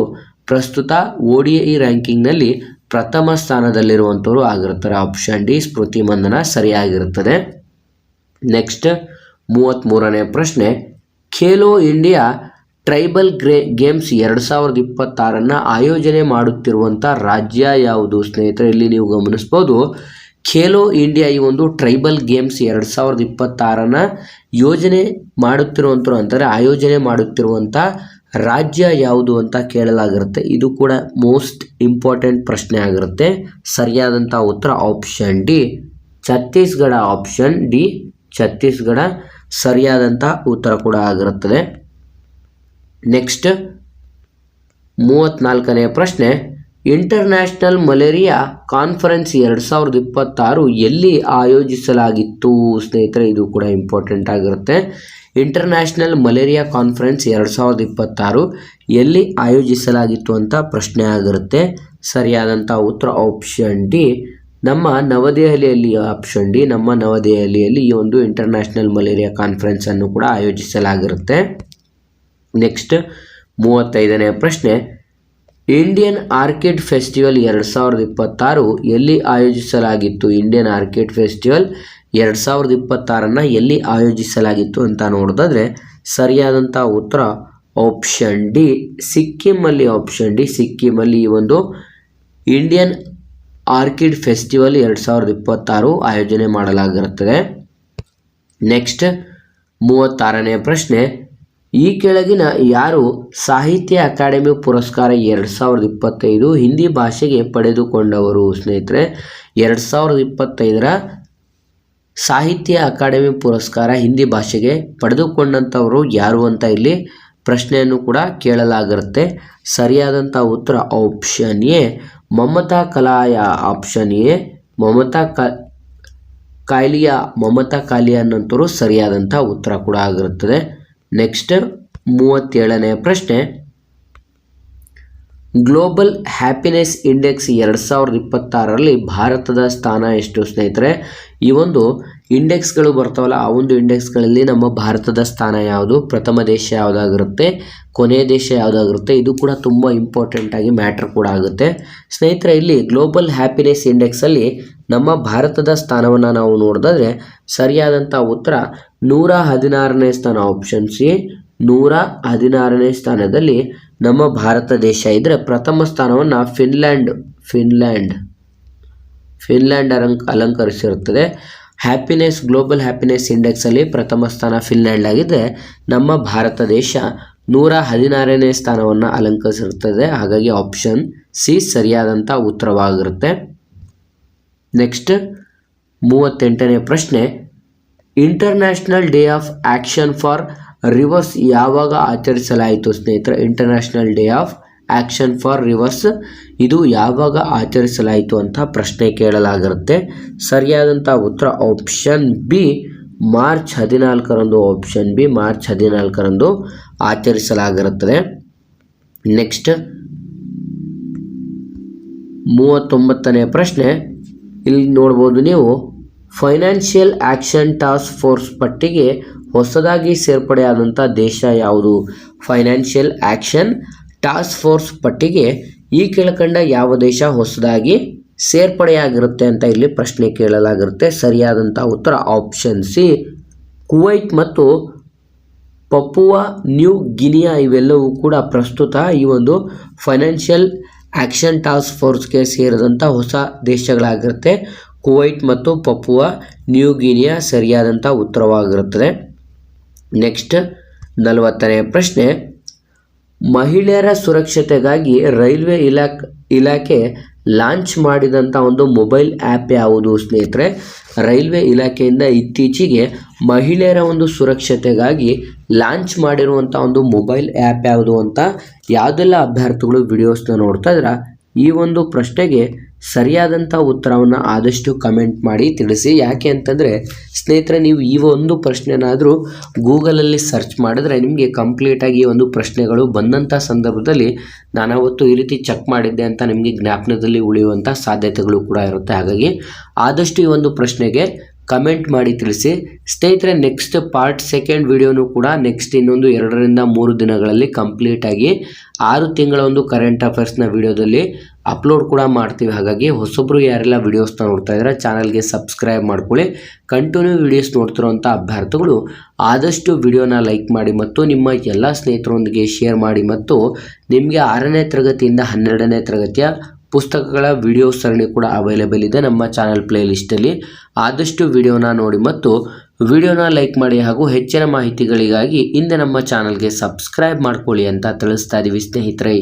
ಪ್ರಸ್ತುತ ODI ರ್ಯಾಂಕಿಂಗ್ನಲ್ಲಿ ಪ್ರಥಮ ಸ್ಥಾನದಲ್ಲಿರುವಂಥವ್ರು ಆಗಿರ್ತಾರೆ. ಆಪ್ಷನ್ ಡಿ ಸ್ಮೃತಿ ಮಂದನ ಸರಿಯಾಗಿರುತ್ತದೆ. ನೆಕ್ಸ್ಟ್ 33ನೇ ಪ್ರಶ್ನೆ, ಖೇಲೋ ಇಂಡಿಯಾ ಟ್ರೈಬಲ್ ಗೇಮ್ಸ್ 2026 ಆಯೋಜನೆ ಮಾಡುತ್ತಿರುವಂಥ ರಾಜ್ಯ ಯಾವುದು ಸ್ನೇಹಿತರೆ? ಇಲ್ಲಿ ನೀವು ಗಮನಿಸ್ಬೋದು, ಖೇಲೋ ಇಂಡಿಯಾ ಈ ಒಂದು ಟ್ರೈಬಲ್ ಗೇಮ್ಸ್ 2026 ಯೋಜನೆ ಮಾಡುತ್ತಿರುವಂಥವ್ರು ಅಂತಾರೆ ಆಯೋಜನೆ ಮಾಡುತ್ತಿರುವಂಥ ರಾಜ್ಯ ಯಾವುದು ಅಂತ ಕೇಳಲಾಗಿರುತ್ತೆ. ಇದು ಕೂಡ ಮೋಸ್ಟ್ ಇಂಪಾರ್ಟೆಂಟ್ ಪ್ರಶ್ನೆ ಆಗಿರುತ್ತೆ. ಸರಿಯಾದಂಥ ಉತ್ತರ option D Chhattisgarh. Option D Chhattisgarh ಸರಿಯಾದಂಥ ಉತ್ತರ ಕೂಡ ಆಗಿರುತ್ತದೆ. ನೆಕ್ಸ್ಟ್ 34ನೇ ಪ್ರಶ್ನೆ, ಇಂಟರ್ನ್ಯಾಷನಲ್ ಮಲೇರಿಯಾ ಕಾನ್ಫರೆನ್ಸ್ 2026 ಎಲ್ಲಿ ಆಯೋಜಿಸಲಾಗಿತ್ತು ಸ್ನೇಹಿತರೆ? ಇದು ಕೂಡ ಇಂಪಾರ್ಟೆಂಟ್ ಆಗಿರುತ್ತೆ. ಇಂಟರ್ನ್ಯಾಷನಲ್ ಮಲೇರಿಯಾ ಕಾನ್ಫರೆನ್ಸ್ 2026 ಎಲ್ಲಿ ಆಯೋಜಿಸಲಾಗಿತ್ತು ಅಂತ ಪ್ರಶ್ನೆ ಆಗಿರುತ್ತೆ. ಸರಿಯಾದಂಥ ಉತ್ತರ ಆಪ್ಷನ್ ಡಿ ನಮ್ಮ ನವದೆಹಲಿಯಲ್ಲಿ. ಆಪ್ಷನ್ ಡಿ ನಮ್ಮ ನವದೆಹಲಿಯಲ್ಲಿ ಈ ಒಂದು ಇಂಟರ್ನ್ಯಾಷನಲ್ ಮಲೇರಿಯಾ ಕಾನ್ಫರೆನ್ಸ್ ಅನ್ನು ಕೂಡ ಆಯೋಜಿಸಲಾಗಿರುತ್ತೆ. ನೆಕ್ಸ್ಟ್ 35ನೇ ಪ್ರಶ್ನೆ, ಇಂಡಿಯನ್ ಆರ್ಕಿಡ್ ಫೆಸ್ಟಿವಲ್ 2026 ಎಲ್ಲಿ ಆಯೋಜಿಸಲಾಗಿತ್ತು? ಇಂಡಿಯನ್ ಆರ್ಕಿಡ್ ಫೆಸ್ಟಿವಲ್ 2026 ಎಲ್ಲಿ ಆಯೋಜಿಸಲಾಗಿತ್ತು ಅಂತ ನೋಡೋದಾದ್ರೆ ಸರಿಯಾದಂಥ ಉತ್ತರ ಆಪ್ಷನ್ ಡಿ ಸಿಕ್ಕಿಮಲ್ಲಿ. ಆಪ್ಷನ್ ಡಿ ಸಿಕ್ಕಿಮಲ್ಲಿ ಈ ಒಂದು ಇಂಡಿಯನ್ ಆರ್ಕಿಡ್ ಫೆಸ್ಟಿವಲ್ 2026 ಆಯೋಜನೆ ಮಾಡಲಾಗಿರುತ್ತದೆ. ನೆಕ್ಸ್ಟ್ 36ನೇ ಪ್ರಶ್ನೆ, ಈ ಕೆಳಗಿನ ಯಾರು ಸಾಹಿತ್ಯ ಅಕಾಡೆಮಿ ಪುರಸ್ಕಾರ 2025 ಹಿಂದಿ ಭಾಷೆಗೆ ಪಡೆದುಕೊಂಡವರು ಸ್ನೇಹಿತರೆ? 2025ರ ಸಾಹಿತ್ಯ ಅಕಾಡೆಮಿ ಪುರಸ್ಕಾರ ಹಿಂದಿ ಭಾಷೆಗೆ ಪಡೆದುಕೊಂಡಂಥವರು ಯಾರು ಅಂತ ಇಲ್ಲಿ ಪ್ರಶ್ನೆಯನ್ನು ಕೂಡ ಕೇಳಲಾಗಿರುತ್ತೆ. ಸರಿಯಾದಂಥ ಉತ್ತರ option A Mamta Kalia. Option A Mamta Kalia ಅನ್ನೋಂಥವ್ರು ಸರಿಯಾದಂಥ ಉತ್ತರ ಕೂಡ ಆಗಿರುತ್ತದೆ. ನೆಕ್ಸ್ಟ್ 37ನೇ ಪ್ರಶ್ನೆ, ಗ್ಲೋಬಲ್ ಹ್ಯಾಪಿನೆಸ್ ಇಂಡೆಕ್ಸ್ 2026ರಲ್ಲಿ ಭಾರತದ ಸ್ಥಾನ ಎಷ್ಟು ಸ್ನೇಹಿತರೆ? ಈ ಒಂದು ಇಂಡೆಕ್ಸ್ಗಳು ಬರ್ತಾವಲ್ಲ ಆ ಒಂದು ಇಂಡೆಕ್ಸ್ಗಳಲ್ಲಿ ನಮ್ಮ ಭಾರತದ ಸ್ಥಾನ ಯಾವುದು, ಪ್ರಥಮ ದೇಶ ಯಾವುದಾಗಿರುತ್ತೆ, ಕೊನೆಯ ದೇಶ ಯಾವುದಾಗಿರುತ್ತೆ, ಇದು ಕೂಡ ತುಂಬ ಇಂಪಾರ್ಟೆಂಟ್ ಆಗಿ ಮ್ಯಾಟ್ರ್ ಕೂಡ ಆಗುತ್ತೆ ಸ್ನೇಹಿತರೆ. ಇಲ್ಲಿ ಗ್ಲೋಬಲ್ ಹ್ಯಾಪಿನೆಸ್ ಇಂಡೆಕ್ಸಲ್ಲಿ ನಮ್ಮ ಭಾರತದ ಸ್ಥಾನವನ್ನು ನಾವು ನೋಡಿದ್ರೆ ಸರಿಯಾದಂಥ ಉತ್ತರ 116ನೇ ಸ್ಥಾನ, ಆಪ್ಷನ್ ಸಿ 116ನೇ ಸ್ಥಾನದಲ್ಲಿ ನಮ್ಮ ಭಾರತ ದೇಶ ಇದ್ದರೆ ಪ್ರಥಮ ಸ್ಥಾನವನ್ನು ಫಿನ್ಲ್ಯಾಂಡ್ ಅಲಂಕರಿಸಿರುತ್ತದೆ. ಗ್ಲೋಬಲ್ ಹ್ಯಾಪಿನೆಸ್ ಇಂಡೆಕ್ಸಲ್ಲಿ ಪ್ರಥಮ ಸ್ಥಾನ ಫಿನ್ಲ್ಯಾಂಡ್ ಆಗಿದೆ. ನಮ್ಮ ಭಾರತ ದೇಶ 116ನೇ ಸ್ಥಾನವನ್ನು ಅಲಂಕರಿಸಿರುತ್ತದೆ. ಹಾಗಾಗಿ ಆಪ್ಷನ್ ಸಿ ಸರಿಯಾದಂಥ ಉತ್ತರವಾಗಿರುತ್ತೆ. ನೆಕ್ಸ್ಟ್ 38ನೇ ಪ್ರಶ್ನೆ, International Day of Action for Rivers ಯಾವಾಗ ಆಚರಿಸಲಾಯಿತು ಸ್ನೇಹಿತರೆ? International Day of Action for Rivers ಇದು ಯಾವಾಗ ಆಚರಿಸಲಾಯಿತು ಅಂತ ಪ್ರಶ್ನೆ ಕೇಳಲಾಗಿರುತ್ತೆ. ಸರಿಯಾದಂಥ ಉತ್ತರ ಆಪ್ಷನ್ ಬಿ ಮಾರ್ಚ್ 14ರಂದು. ಆಪ್ಷನ್ ಬಿ ಮಾರ್ಚ್ 14ರಂದು ಆಚರಿಸಲಾಗಿರುತ್ತದೆ. ನೆಕ್ಸ್ಟ್ 39ನೇ ಪ್ರಶ್ನೆ, ಇಲ್ಲಿ ನೋಡ್ಬೋದು ನೀವು, ಫೈನಾನ್ಷಿಯಲ್ ಆ್ಯಕ್ಷನ್ ಟಾಸ್ಕ್ ಫೋರ್ಸ್ ಪಟ್ಟಿಗೆ ಹೊಸದಾಗಿ ಸೇರ್ಪಡೆಯಾದಂಥ ದೇಶ ಯಾವುದು? ಫೈನಾನ್ಷಿಯಲ್ ಆ್ಯಕ್ಷನ್ ಟಾಸ್ಕ್ ಫೋರ್ಸ್ ಪಟ್ಟಿಗೆ ಈ ಕೆಳಕಂಡ ಯಾವ ದೇಶ ಹೊಸದಾಗಿ ಸೇರ್ಪಡೆಯಾಗಿರುತ್ತೆ ಅಂತ ಇಲ್ಲಿ ಪ್ರಶ್ನೆ ಕೇಳಲಾಗಿರುತ್ತೆ. ಸರಿಯಾದಂಥ ಉತ್ತರ ಆಪ್ಷನ್ ಸಿ ಕುವೈಟ್ ಮತ್ತು ಪಪುವಾ ನ್ಯೂ ಗಿನಿಯಾ ಇವೆಲ್ಲವೂ ಕೂಡ ಪ್ರಸ್ತುತ ಈ ಒಂದು ಫೈನಾನ್ಷಿಯಲ್ ಆ್ಯಕ್ಷನ್ ಟಾಸ್ಕ್ ಫೋರ್ಸ್ಗೆ ಸೇರಿದಂಥ ಹೊಸ ದೇಶಗಳಾಗಿರುತ್ತೆ. ಕುವೈಟ್ ಮತ್ತು ಪಪುವಾ ನ್ಯೂ ಗಿನಿಯಾ ಸರಿಯಾದಂಥ ಉತ್ತರವಾಗಿರುತ್ತದೆ. ನೆಕ್ಸ್ಟ್ 40ನೇ ಪ್ರಶ್ನೆ, ಮಹಿಳೆಯರ ಸುರಕ್ಷತೆಗಾಗಿ ರೈಲ್ವೆ ಇಲಾಖೆ ಲಾಂಚ್ ಮಾಡಿದಂಥ ಒಂದು ಮೊಬೈಲ್ ಆ್ಯಪ್ ಯಾವುದು ಸ್ನೇಹಿತರೆ? ರೈಲ್ವೆ ಇಲಾಖೆಯಿಂದ ಇತ್ತೀಚೆಗೆ ಮಹಿಳೆಯರ ಒಂದು ಸುರಕ್ಷತೆಗಾಗಿ ಲಾಂಚ್ ಮಾಡಿರುವಂಥ ಒಂದು ಮೊಬೈಲ್ ಆ್ಯಪ್ ಯಾವುದು ಅಂತ ಯಾವುದೆಲ್ಲ ಅಭ್ಯರ್ಥಿಗಳು ವಿಡಿಯೋಸ್ನ ನೋಡ್ತಾ ಇದ್ರೆ ಈ ಒಂದು ಪ್ರಶ್ನೆಗೆ ಸರಿಯಾದಂಥ ಉತ್ತರವನ್ನು ಆದಷ್ಟು ಕಮೆಂಟ್ ಮಾಡಿ ತಿಳಿಸಿ. ಯಾಕೆ ಅಂತಂದರೆ ಸ್ನೇಹಿತರೆ, ನೀವು ಈ ಒಂದು ಪ್ರಶ್ನೆನಾದರೂ ಗೂಗಲಲ್ಲಿ ಸರ್ಚ್ ಮಾಡಿದ್ರೆ ನಿಮಗೆ ಕಂಪ್ಲೀಟಾಗಿ ಈ ಒಂದು ಪ್ರಶ್ನೆಗಳು ಬಂದಂಥ ಸಂದರ್ಭದಲ್ಲಿ ನಾನವತ್ತು ಈ ರೀತಿ ಚೆಕ್ ಮಾಡಿದ್ದೆ ಅಂತ ನಿಮಗೆ ಜ್ಞಾಪನದಲ್ಲಿ ಉಳಿಯುವಂಥ ಸಾಧ್ಯತೆಗಳು ಕೂಡ ಇರುತ್ತೆ. ಹಾಗಾಗಿ ಆದಷ್ಟು ಈ ಒಂದು ಪ್ರಶ್ನೆಗೆ ಕಮೆಂಟ್ ಮಾಡಿ ತಿಳಿಸಿ ಸ್ನೇಹಿತರೆ. ನೆಕ್ಸ್ಟ್ ಪಾರ್ಟ್ 2 ವಿಡಿಯೋನು ಕೂಡ ನೆಕ್ಸ್ಟ್ ಇನ್ನೊಂದು 2 ರಿಂದ 3 ದಿನಗಳಲ್ಲಿ ಕಂಪ್ಲೀಟಾಗಿ 6 ತಿಂಗಳ ಒಂದು ಕರೆಂಟ್ ಅಫೇರ್ಸ್ನ ವಿಡಿಯೋದಲ್ಲಿ ಅಪ್ಲೋಡ್ ಕೂಡ ಮಾಡ್ತೀವಿ. ಹಾಗಾಗಿ ಹೊಸೊಬ್ಬರು ಯಾರೆಲ್ಲ ವಿಡಿಯೋಸ್ನ ನೋಡ್ತಾ ಇದ್ದಾರೆ ಚಾನಲ್ಗೆ ಸಬ್ಸ್ಕ್ರೈಬ್ ಮಾಡ್ಕೊಳ್ಳಿ. ಕಂಟಿನ್ಯೂ ವಿಡಿಯೋಸ್ ನೋಡ್ತಿರೋಂಥ ಅಭ್ಯರ್ಥಿಗಳು ಆದಷ್ಟು ವಿಡಿಯೋನ ಲೈಕ್ ಮಾಡಿ ಮತ್ತು ನಿಮ್ಮ ಎಲ್ಲ ಸ್ನೇಹಿತರೊಂದಿಗೆ ಶೇರ್ ಮಾಡಿ ಮತ್ತು ನಿಮಗೆ 6ನೇ ತರಗತಿಯಿಂದ 12ನೇ ತರಗತಿಯ ಪುಸ್ತಕಗಳ ವಿಡಿಯೋ ಸರಣಿ ಕೂಡ ಅವೈಲೇಬಲ್ ಇದೆ ನಮ್ಮ ಚಾನಲ್ ಪ್ಲೇಲಿಸ್ಟಲ್ಲಿ. ಆದಷ್ಟು ವಿಡಿಯೋನ ನೋಡಿ ಮತ್ತು ವಿಡಿಯೋನ ಲೈಕ್ ಮಾಡಿ ಹಾಗೂ ಹೆಚ್ಚಿನ ಮಾಹಿತಿಗಳಿಗಾಗಿ ಹಿಂದೆ ನಮ್ಮ ಚಾನಲ್ಗೆ ಸಬ್ಸ್ಕ್ರೈಬ್ ಮಾಡ್ಕೊಳ್ಳಿ ಅಂತ ತಿಳಿಸ್ತಾ ಇದ್ದೀವಿ ಸ್ನೇಹಿತರೆ.